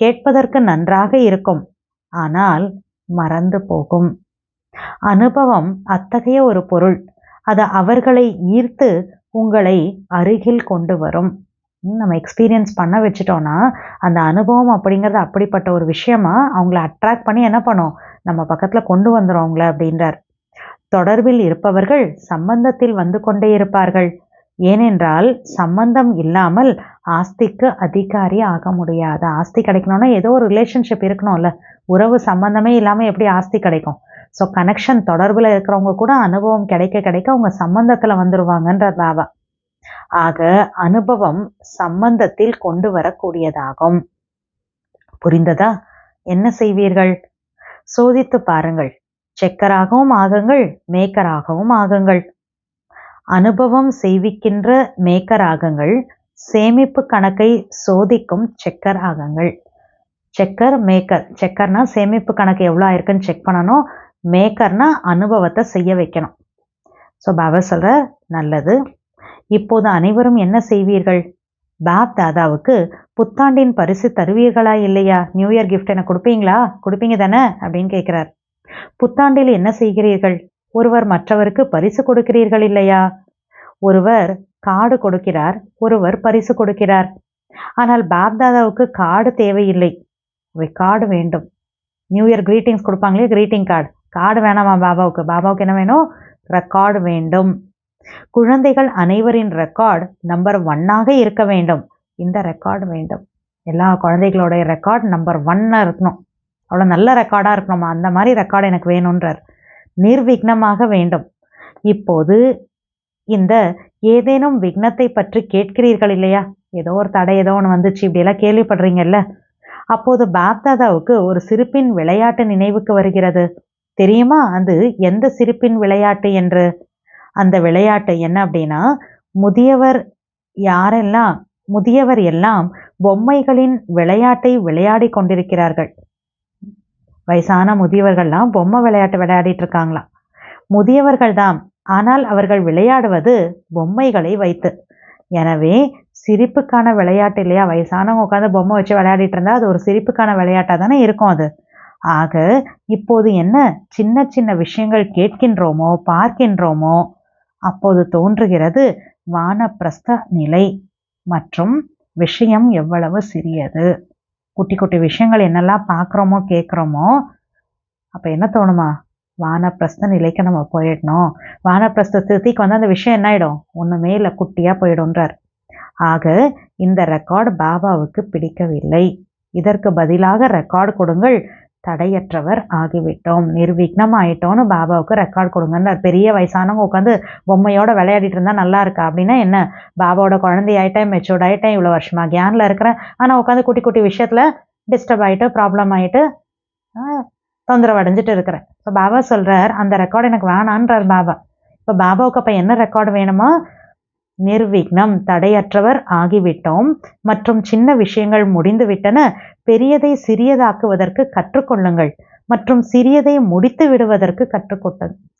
கேட்பதற்கு நன்றாக இருக்கும், ஆனால் மறந்து போகும். அனுபவம் அத்தகைய ஒரு பொருள், அது அவர்களை ஈர்த்து உங்களை அருகில் கொண்டு வரும். நம்ம எக்ஸ்பீரியன்ஸ் பண்ண வச்சுட்டோன்னா அந்த அனுபவம் அப்படிங்கிறது அப்படிப்பட்ட ஒரு விஷயமா அவங்கள அட்ராக்ட் பண்ணி என்ன பண்ணும், நம்ம பக்கத்தில் கொண்டு வந்துடும் அவங்கள அப்படின்றார். தொடர்பில் இருப்பவர்கள் சம்பந்தத்தில் வந்து கொண்டே இருப்பார்கள். ஏனென்றால் சம்பந்தம் இல்லாமல் ஆஸ்திக்கு அதிகாரி ஆக முடியாது. ஆஸ்தி கிடைக்கணும்னா ஏதோ ஒரு ரிலேஷன்ஷிப் இருக்கணும்ல, உறவு சம்பந்தமே இல்லாமல் எப்படி ஆஸ்தி கிடைக்கும்? ஸோ கனெக்ஷன், தொடர்பில் இருக்கிறவங்க கூட அனுபவம் கிடைக்க கிடைக்க அவங்க சம்பந்தத்தில் வந்துடுவாங்கன்ற பாபா. ஆக அனுபவம் சம்பந்தத்தில் கொண்டு வரக்கூடியதாகும். புரிந்ததா? என்ன செய்வீர்கள்? சோதித்து பாருங்கள். செக்கராகவும் ஆகுங்கள், மேக்கராகவும் ஆகுங்கள். அனுபவம் செய்விக்கின்ற மேக்கர் ஆகுங்கள், சேமிப்பு கணக்கை சோதிக்கும் செக்கர் ஆகுங்கள். Checker, maker. செக்கர்னா சேமிப்பு கணக்கு எவ்வளோ ஆயிருக்குன்னு செக் பண்ணணும், மேக்கர்னா அனுபவத்தை செய்ய வைக்கணும். ஸோ பாபா சொல்ற, நல்லது. இப்போது அனைவரும் என்ன செய்வீர்கள்? பாப் தாதாவுக்கு புத்தாண்டின் பரிசு தருவீர்களா இல்லையா? நியூ இயர் கிஃப்ட் எனக்கு கொடுப்பீங்களா? கொடுப்பீங்க தானே அப்படின்னு கேட்குறார். புத்தாண்டில் என்ன செய்கிறீர்கள்? ஒருவர் மற்றவருக்கு பரிசு கொடுக்கிறீர்கள் இல்லையா? ஒருவர் கார்டு கொடுக்கிறார், ஒருவர் பரிசு கொடுக்கிறார். ஆனால் பாப் தாதாவுக்கு கார்டு தேவையில்லை, கார்டு வேண்டும். நியூ இயர் கிரீட்டிங்ஸ் கொடுப்பாங்களே, கிரீட்டிங் கார்டு, கார்டு வேணாமா பாபாவுக்கு? பாபாவுக்கு என்ன வேணும்? ரெக்கார்டு வேண்டும். குழந்தைகள் அனைவரின் ரெக்கார்டு நம்பர் 1ஆக இருக்க வேண்டும். இந்த ரெக்கார்டு வேண்டும். எல்லா குழந்தைகளோடைய ரெக்கார்டு நம்பர் 1 இருக்கணும். அவ்வளோ நல்ல ரெக்கார்டாக இருக்கணுமா? அந்த மாதிரி ரெக்கார்டு எனக்கு வேணுன்றார். நிர்விக்னமாக வேண்டும். இப்போது இந்த ஏதேனும் விக்னத்தை பற்றி கேட்கிறீர்கள் இல்லையா? ஏதோ ஒரு தடை, ஏதோ ஒன்று வந்துச்சு, இப்படியெல்லாம் கேள்விப்படுறீங்கல்ல. அப்போது பாப்தாதாவுக்கு ஒரு சிரிப்பின் விளையாட்டு நினைவுக்கு வருகிறது. தெரியுமா அது எந்த சிரிப்பின் விளையாட்டு என்று? அந்த விளையாட்டு என்ன அப்படின்னா, முதியவர் எல்லாம் பொம்மைகளின் விளையாட்டை விளையாடி கொண்டிருக்கிறார்கள். வயசான முதியவர்கள்லாம் பொம்மை விளையாட்டு விளையாடிட்டு இருக்காங்களாம். முதியவர்கள் தான், ஆனால் அவர்கள் விளையாடுவது பொம்மைகளை வைத்து. எனவே சிரிப்புக்கான விளையாட்டு இல்லையா? வயசானவங்க உட்காந்து பொம்மை வச்சு விளையாடிட்டு இருந்தா அது ஒரு சிரிப்புக்கான விளையாட்டாக தானே இருக்கும் அது. ஆக இப்போது என்ன சின்ன சின்ன விஷயங்கள் கேட்கின்றோமோ, பார்க்கின்றோமோ, அப்போது தோன்றுகிறது வானப்பிரஸ்த நிலை மற்றும் விஷயம் எவ்வளவு சிறியது. குட்டி குட்டி விஷயங்கள் என்னெல்லாம் பார்க்குறோமோ கேட்குறோமோ, அப்போ என்ன தோணுமா? வானப்பிரஸ்த நிலைக்கு நம்ம போயிடணும். வானப்பிரஸ்த ஸ்திதிக்கு அந்த விஷயம் என்ன ஆகிடும்? ஒன்றுமே இல்லை, குட்டியாக போயிடும்ன்றார். ஆக இந்த ரெக்கார்டு பாபாவுக்கு பிடிக்கவில்லை. இதற்கு பதிலாக ரெக்கார்டு கொடுங்கள், தடையற்றவர் ஆகிவிட்டோம், நிர்விக்னம் ஆயிட்டோம்னு பாபாவுக்கு ரெக்கார்டு கொடுங்கன்றார். பெரிய வயசானவங்க உட்காந்து பொம்மையோட விளையாடிட்டு இருந்தா நல்லா இருக்கா? அப்படின்னா என்ன? பாபாவோட குழந்தை ஆயிட்டேன், மெச்சூர்ட் ஆயிட்டேன், இவ்வளோ வருஷமா கியானில் இருக்கிறேன், ஆனால் உட்காந்து குட்டி குட்டி விஷயத்துல டிஸ்டர்ப் ஆகிட்டு ப்ராப்ளம் ஆகிட்டு தொந்தரவு அடைஞ்சிட்டு இருக்கிறேன். இப்போ பாபா சொல்றார், அந்த ரெக்கார்டு எனக்கு வேணான்றார் பாபா. இப்போ பாபாவுக்கு அப்போ என்ன ரெக்கார்டு வேணுமா? நிர்விக்னம், தடையற்றவர் ஆகிவிட்டோம் மற்றும் சின்ன விஷயங்கள் முடிந்து விட்டன. பெரியதை சிறியதாக்குவதற்கு கற்றுக்கொள்ளுங்கள் மற்றும் சிறியதை முடித்து விடுவதற்கு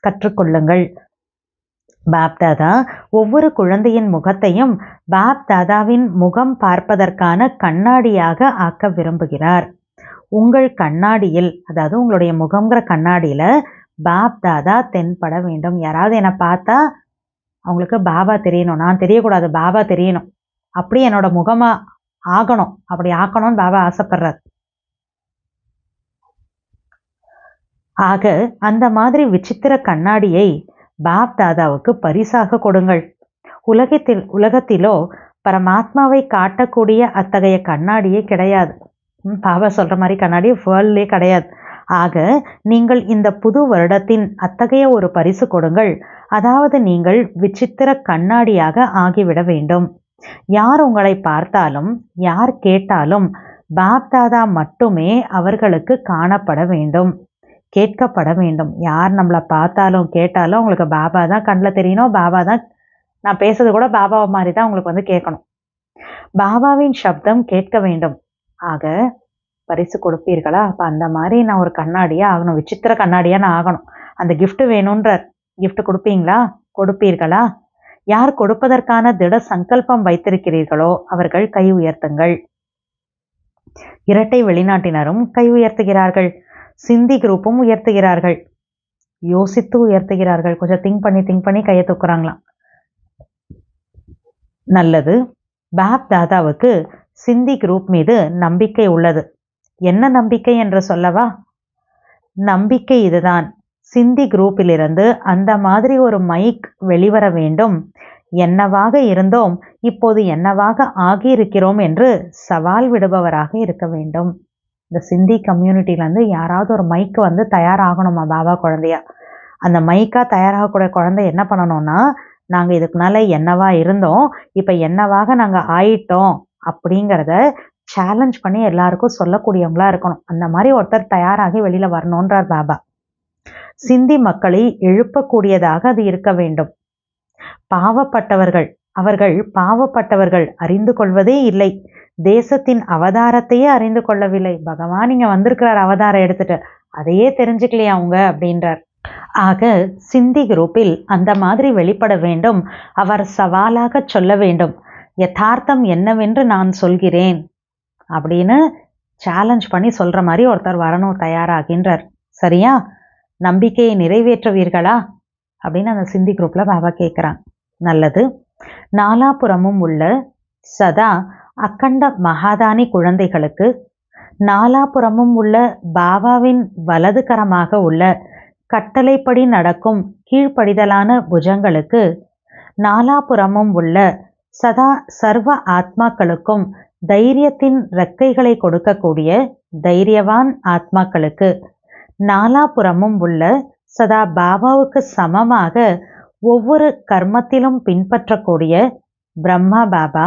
கற்றுக்கொள்ளுங்கள். பாப் தாதா ஒவ்வொரு குழந்தையின் முகத்தையும் பாப் தாதாவின் முகம் பார்ப்பதற்கான கண்ணாடியாக ஆக்க விரும்புகிறார். உங்கள் கண்ணாடியில், அதாவது உங்களுடைய முகம்ங்கிற கண்ணாடியில பாப் தாதா தென்பட வேண்டும். யாராவது என்னை பார்த்தா அவங்களுக்கு பாபா தெரியணும், நான் தெரியக்கூடாது, பாபா தெரியணும். அப்படி என்னோட முகமா ஆகணும், அப்படி ஆக்கணும்னு பாபா ஆசைப்படுறார். ஆக அந்த மாதிரி விசித்திர கண்ணாடியை பாப் தாதாவுக்கு பரிசாக கொடுங்கள். உலகத்திலோ பரமாத்மாவை காட்டக்கூடிய அத்தகைய கண்ணாடியே கிடையாது. பாபா சொல்ற மாதிரி கண்ணாடி வேர்ல்ட்லே கிடையாது. ஆக நீங்கள் இந்த புது வருடத்தின் அத்தகைய ஒரு பரிசு கொடுங்கள். அதாவது நீங்கள் விசித்திர கண்ணாடியாக ஆகிவிட வேண்டும். யார் உங்களை பார்த்தாலும் யார் கேட்டாலும் பாப் தாதா மட்டுமே அவர்களுக்கு காணப்பட வேண்டும், கேட்கப்பட வேண்டும். யார் நம்மளை பார்த்தாலும் கேட்டாலும் உங்களுக்கு பாபா தான் கண்ணில் தெரியணும், பாபா தான், நான் பேசுறது கூட பாபாவை மாதிரி தான் உங்களுக்கு வந்து கேட்கணும். பாபாவின் சப்தம் கேட்க வேண்டும். ஆக பரிசு கொடுப்பீர்களா? அப்போ அந்த மாதிரி நான் ஒரு கண்ணாடியாக ஆகணும், விசித்திர கண்ணாடியாக நான் ஆகணும். அந்த கிஃப்ட் வேணுன்றார். கிஃப்ட் கொடுப்பீங்களா? கொடுப்பீர்களா? யார் கொடுப்பதற்கான திட சங்கல்பம் வைத்திருக்கிறீர்களோ அவர்கள் கை உயர்த்துங்கள். இரட்டை வெளிநாட்டினரும் கை உயர்த்துகிறார்கள், சிந்தி குரூப்பும் உயர்த்துகிறார்கள், யோசித்து உயர்த்துகிறார்கள். கொஞ்சம் திங்க் பண்ணி கையை தூக்குறாங்களாம். நல்லது. பாப் தாதாவுக்கு சிந்தி குரூப் மீது நம்பிக்கை உள்ளது. என்ன நம்பிக்கை என்று சொல்லவா? நம்பிக்கை இதுதான், சிந்தி குரூப்பிலிருந்து அந்த மாதிரி ஒரு மைக் வெளிவர வேண்டும். என்னவாக இருந்தோம் இப்போது என்னவாக ஆகியிருக்கிறோம் என்று சவால் விடுபவராக இருக்க வேண்டும். இந்த சிந்தி கம்யூனிட்டிலேருந்து யாராவது ஒரு மைக்கு வந்து தயாராகணுமா பாபா குழந்தையா? அந்த மைக்காக தயாராகக்கூடிய குழந்தை என்ன பண்ணணும்னா, நாங்கள் இதுக்கு மேலே என்னவா இருந்தோம், இப்போ என்னவாக நாங்கள் ஆயிட்டோம் அப்படிங்கிறத சேலஞ்ச் பண்ணி எல்லாருக்கும் சொல்லக்கூடியவங்களா இருக்கணும். அந்த மாதிரி ஒருத்தர் தயாராகி வெளியில வரணுன்றார் பாபா. சிந்தி மக்களை எழுப்பக்கூடியதாக அது இருக்க வேண்டும். அவர்கள் பாவப்பட்டவர்கள் அறிந்து கொள்வதே இல்லை, தேசத்தின் அவதாரத்தையே அறிந்து கொள்ளவில்லை. பகவான் இங்க வந்திருக்கிறார் அவதாரம் எடுத்துட்டு, அதையே தெரிஞ்சுக்கலையா அவங்க அப்படின்றார். ஆக சிந்தி குரூப்பில் அந்த மாதிரி வெளிப்பட வேண்டும். அவர் சவாலாக சொல்ல வேண்டும், யதார்த்தம் என்னவென்று நான் சொல்கிறேன் அப்படின்னு சேலஞ்ச் பண்ணி சொல்ற மாதிரி ஒருத்தர் வரணும், தயாராகின்றார். சரியா? நம்பிக்கையை நிறைவேற்றுவீர்களா அப்படின்னு அந்த சிந்தி குரூப்ல பாபா கேட்குறாங்க. நல்லது. நாலாபுறமும் உள்ள சதா அக்கண்ட மகாதானி குழந்தைகளுக்கு, நாலாபுறமும் உள்ள பாபாவின் வலது கரமாக உள்ள கட்டளைப்படி நடக்கும் கீழ்ப்படிதலான புஜங்களுக்கு, நாலாபுறமும் உள்ள சதா சர்வ ஆத்மாக்களுக்கும் தைரியத்தின் ரெக்கைகளை கொடுக்கக்கூடிய தைரியவான் ஆத்மாக்களுக்கு, நாலாபுறமும் உள்ள சதா பாபாவுக்கு சமமாக ஒவ்வொரு கர்மத்திலும் பின்பற்றக்கூடிய பிரம்மா பாபா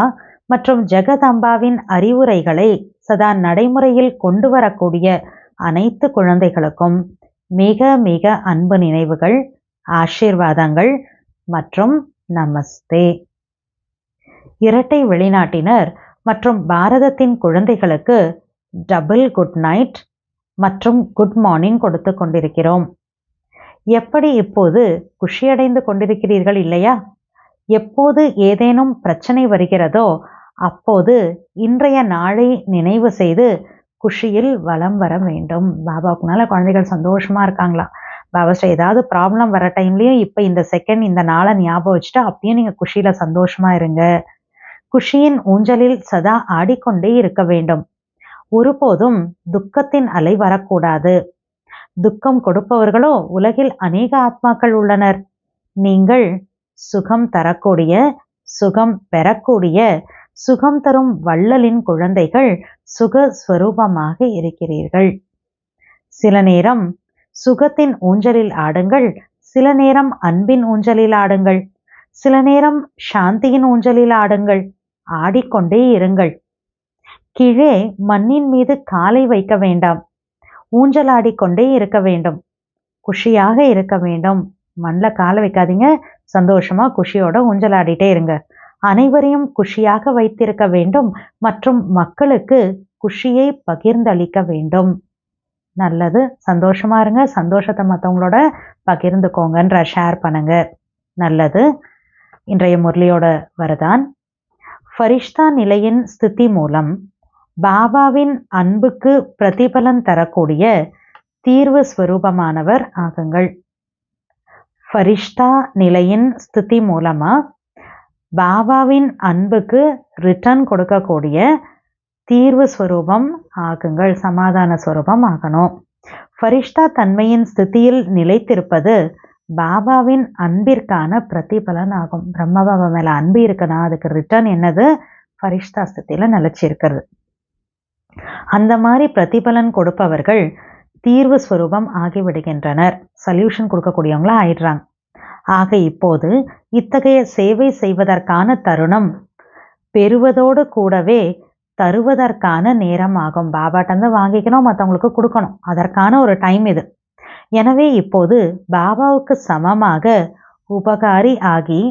மற்றும் ஜெகதம்பாவின் அறிவுரைகளை சதா நடைமுறையில் கொண்டு வரக்கூடிய அனைத்து குழந்தைகளுக்கும் மிக மிக அன்பு நினைவுகள், ஆசீர்வாதங்கள் மற்றும் நமஸ்தே. இரட்டை வெளிநாட்டினர் மற்றும் பாரதத்தின் குழந்தைகளுக்கு டபுள் குட் நைட் மற்றும் குட் மார்னிங் கொடுத்து கொண்டிருக்கிறோம். எப்படி இப்போது குஷியடைந்து கொண்டிருக்கிறீர்கள் இல்லையா? எப்போது ஏதேனும் பிரச்சனை வருகிறதோ அப்போது இன்றைய நாளை நினைவு செய்து குஷியில் வலம் வர வேண்டும். பாபாவுக்குனால குழந்தைகள் சந்தோஷமா இருக்காங்களா? பாபாஸ்ட ஏதாவது ப்ராப்ளம் வர டைம்லயும் இப்போ இந்த செகண்ட் இந்த நாளை ஞாபகம் வச்சுட்டு அப்பயும் நீங்க குஷியில சந்தோஷமா இருங்க. குஷியின் ஊஞ்சலில் சதா ஆடிக்கொண்டே இருக்க வேண்டும். ஒருபோதும் துக்கத்தின் அலை வரக்கூடாது. துக்கம் கொடுப்பவர்களோ உலகில் அநேக ஆத்மாக்கள் உள்ளனர். நீங்கள் சுகம் தரக்கூடிய, சுகம் பெறக்கூடிய, சுகம் தரும் வள்ளலின் குழந்தைகள் சுகஸ்வரூபமாக இருக்கிறீர்கள். சில நேரம் சுகத்தின் ஊஞ்சலில் ஆடுங்கள், சில நேரம் அன்பின் ஊஞ்சலில் ஆடுங்கள், சில நேரம் சாந்தியின் ஊஞ்சலில் ஆடுங்கள். ஆடிக்கொண்டே இருங்கள். கீழே மண்ணின் மீது காலை வைக்க வேண்டாம். ஊஞ்சலாடிக்கொண்டே இருக்க வேண்டும், குஷியாக இருக்க வேண்டும். மண்ணில் காலை வைக்காதீங்க, சந்தோஷமா குஷியோட ஊஞ்சலாடிட்டே இருங்க. அனைவரையும் குஷியாக வைத்திருக்க வேண்டும் மற்றும் மக்களுக்கு குஷியை பகிர்ந்தளிக்க வேண்டும். நல்லது, சந்தோஷமா இருங்க, சந்தோஷத்தை மற்றவங்களோட பகிர்ந்துக்கோங்கன்ற ஷேர் பண்ணுங்க. நல்லது. இன்றைய முரளியோட வரதான், ஃபரிஷ்தா நிலையின் ஸ்திதி மூலம் பாபாவின் அன்புக்கு பிரதிபலன் தரக்கூடிய தீர்வு ஸ்வரூபமானவர் ஆகுங்கள். ஃபரிஷ்தா நிலையின் ஸ்திதி மூலமா பாபாவின் அன்புக்கு ரிட்டர்ன் கொடுக்கக்கூடிய தீர்வு ஸ்வரூபம் ஆகுங்கள், சமாதான ஸ்வரூபம் ஆகணும். ஃபரிஷ்தா தன்மையின் ஸ்திதியில் நிலைத்திருப்பது பாபாவின் அன்பிற்கான பிரதிபலன் ஆகும். பிரம்ம பாபா மேல அன்பு இருக்குன்னா அதுக்கு ரிட்டர்ன் என்னது? ஃபரிஷ்தா ஸ்திதியில நிலைச்சிருக்கிறது. அந்த மாதிரி பிரதிபலன் கொடுப்பவர்கள் தீர்வு ஸ்வரூபம் ஆகிவிடுகின்றனர், சொல்யூஷன் கொடுக்கக்கூடியவங்களா ஆயிடுறாங்க. ஆக இப்போது இத்தகைய சேவை செய்வதற்கான தருணம் பெறுவதோடு கூடவே தருவதற்கான நேரம் ஆகும். பாபாட்டந்து வாங்கிக்கணும், மற்றவங்களுக்கு கொடுக்கணும், அதற்கான ஒரு டைம் இது. எனவே இப்போது பாபாவுக்கு சமமாக உபகாரி ஆகி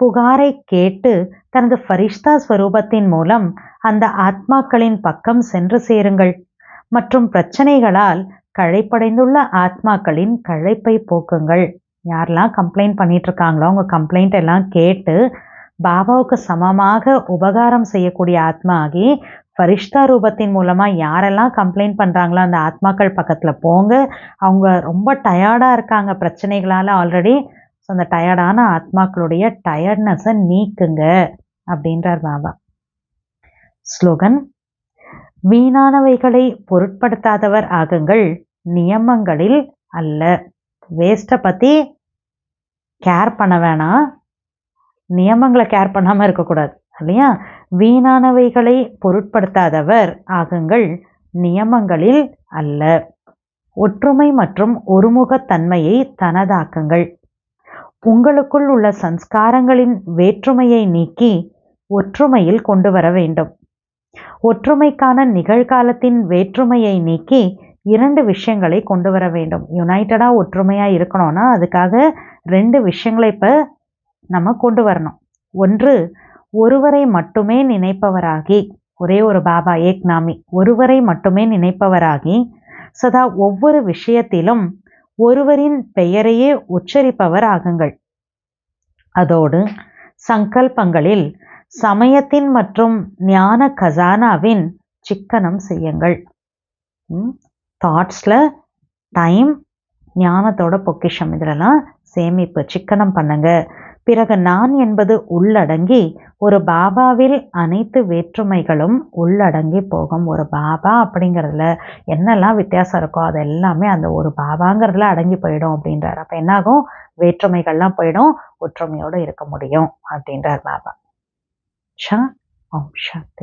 புகாரை கேட்டு தனது ஃபரிஷ்தா ஸ்வரூபத்தின் மூலம் அந்த ஆத்மாக்களின் பக்கம் சென்று சேருங்கள் மற்றும் பிரச்சனைகளால் களைப்படைந்துள்ள ஆத்மாக்களின் களைப்பை போக்குங்கள். யாரெல்லாம் கம்ப்ளைண்ட் பண்ணிட்டு இருக்காங்களோ அவங்க கம்ப்ளைண்ட் எல்லாம் கேட்டு பாபாவுக்கு சமமாக உபகாரம் செய்யக்கூடிய ஆத்மா ஆகி ஃபரிஷ்தா ரூபத்தின் மூலமா யாரெல்லாம் கம்ப்ளைண்ட் பண்றாங்களோ அந்த ஆத்மாக்கள் பக்கத்துல போங்க. அவங்க ரொம்ப டயர்டா இருக்காங்க பிரச்சனைகளால ஆல்ரெடி. ஸோ அந்த டயர்டான ஆத்மாக்களுடைய டயர்ட்னஸை நீக்குங்க அப்படின்றார் பாபா. ஸ்லோகன்: வீணானவைகளை பொருட்படுத்தாதவர் ஆகுங்கள், நியமங்களில் அல்ல. வேஸ்ட்டை பற்றி கேர் பண்ண வேணாம், நியமங்களை கேர் பண்ணாமல் இருக்கக்கூடாது இல்லையா? வீணானவைகளை பொருட்படுத்தாதவர் ஆகுங்கள், நியமங்களில் அல்ல. ஒற்றுமை மற்றும் ஒருமுகத்தன்மையை தனதாக்குங்கள். உங்களுக்குள் உள்ள சம்ஸ்காரங்களின் வேற்றுமையை நீக்கி ஒற்றுமையில் கொண்டு வர வேண்டும். ஒற்றுமைக்கான நிகழ்காலத்தின் வேற்றுமையை நீக்கி 2 விஷயங்களை கொண்டு வர வேண்டும். யுனைட்டடாக ஒற்றுமையாக இருக்கணும்னா அதுக்காக 2 விஷயங்களை இப்போ நம்ம கொண்டு வரணும். ஒன்று, ஒருவரை மட்டுமே நினைப்பவராகி, ஒரே ஒரு பாபா ஏக் நாமி, ஒருவரை மட்டுமே நினைப்பவராகி சதா ஒவ்வொரு விஷயத்திலும் ஒருவரின் பெயரையே உச்சரிப்பவர் ஆகுங்கள். அதோடு சங்கல்பங்களில் சமயத்தின் மற்றும் ஞான கசானாவின் சிக்கனம் செய்யுங்கள். தாட்ஸில் டைம், ஞானத்தோட பொக்கிஷம், இதிலெல்லாம் சேமிப்பு சிக்கனம் பண்ணுங்க. பிறகு நான் என்பது உள்ளடங்கி ஒரு பாபாவில் அனைத்து வேற்றுமைகளும் உள்ளடங்கி போகும். ஒரு பாபா அப்படிங்கிறதுல என்னெல்லாம் வித்தியாசம் இருக்கோ அது எல்லாமே அந்த ஒரு பாபாங்கிறதுல அடங்கி போயிடும் அப்படின்றார். அப்போ என்னாகும்? வேற்றுமைகள்லாம் போயிடும், ஒற்றுமையோடு இருக்க முடியும் அப்படின்றார் பாபா. ஓம் சாந்தி.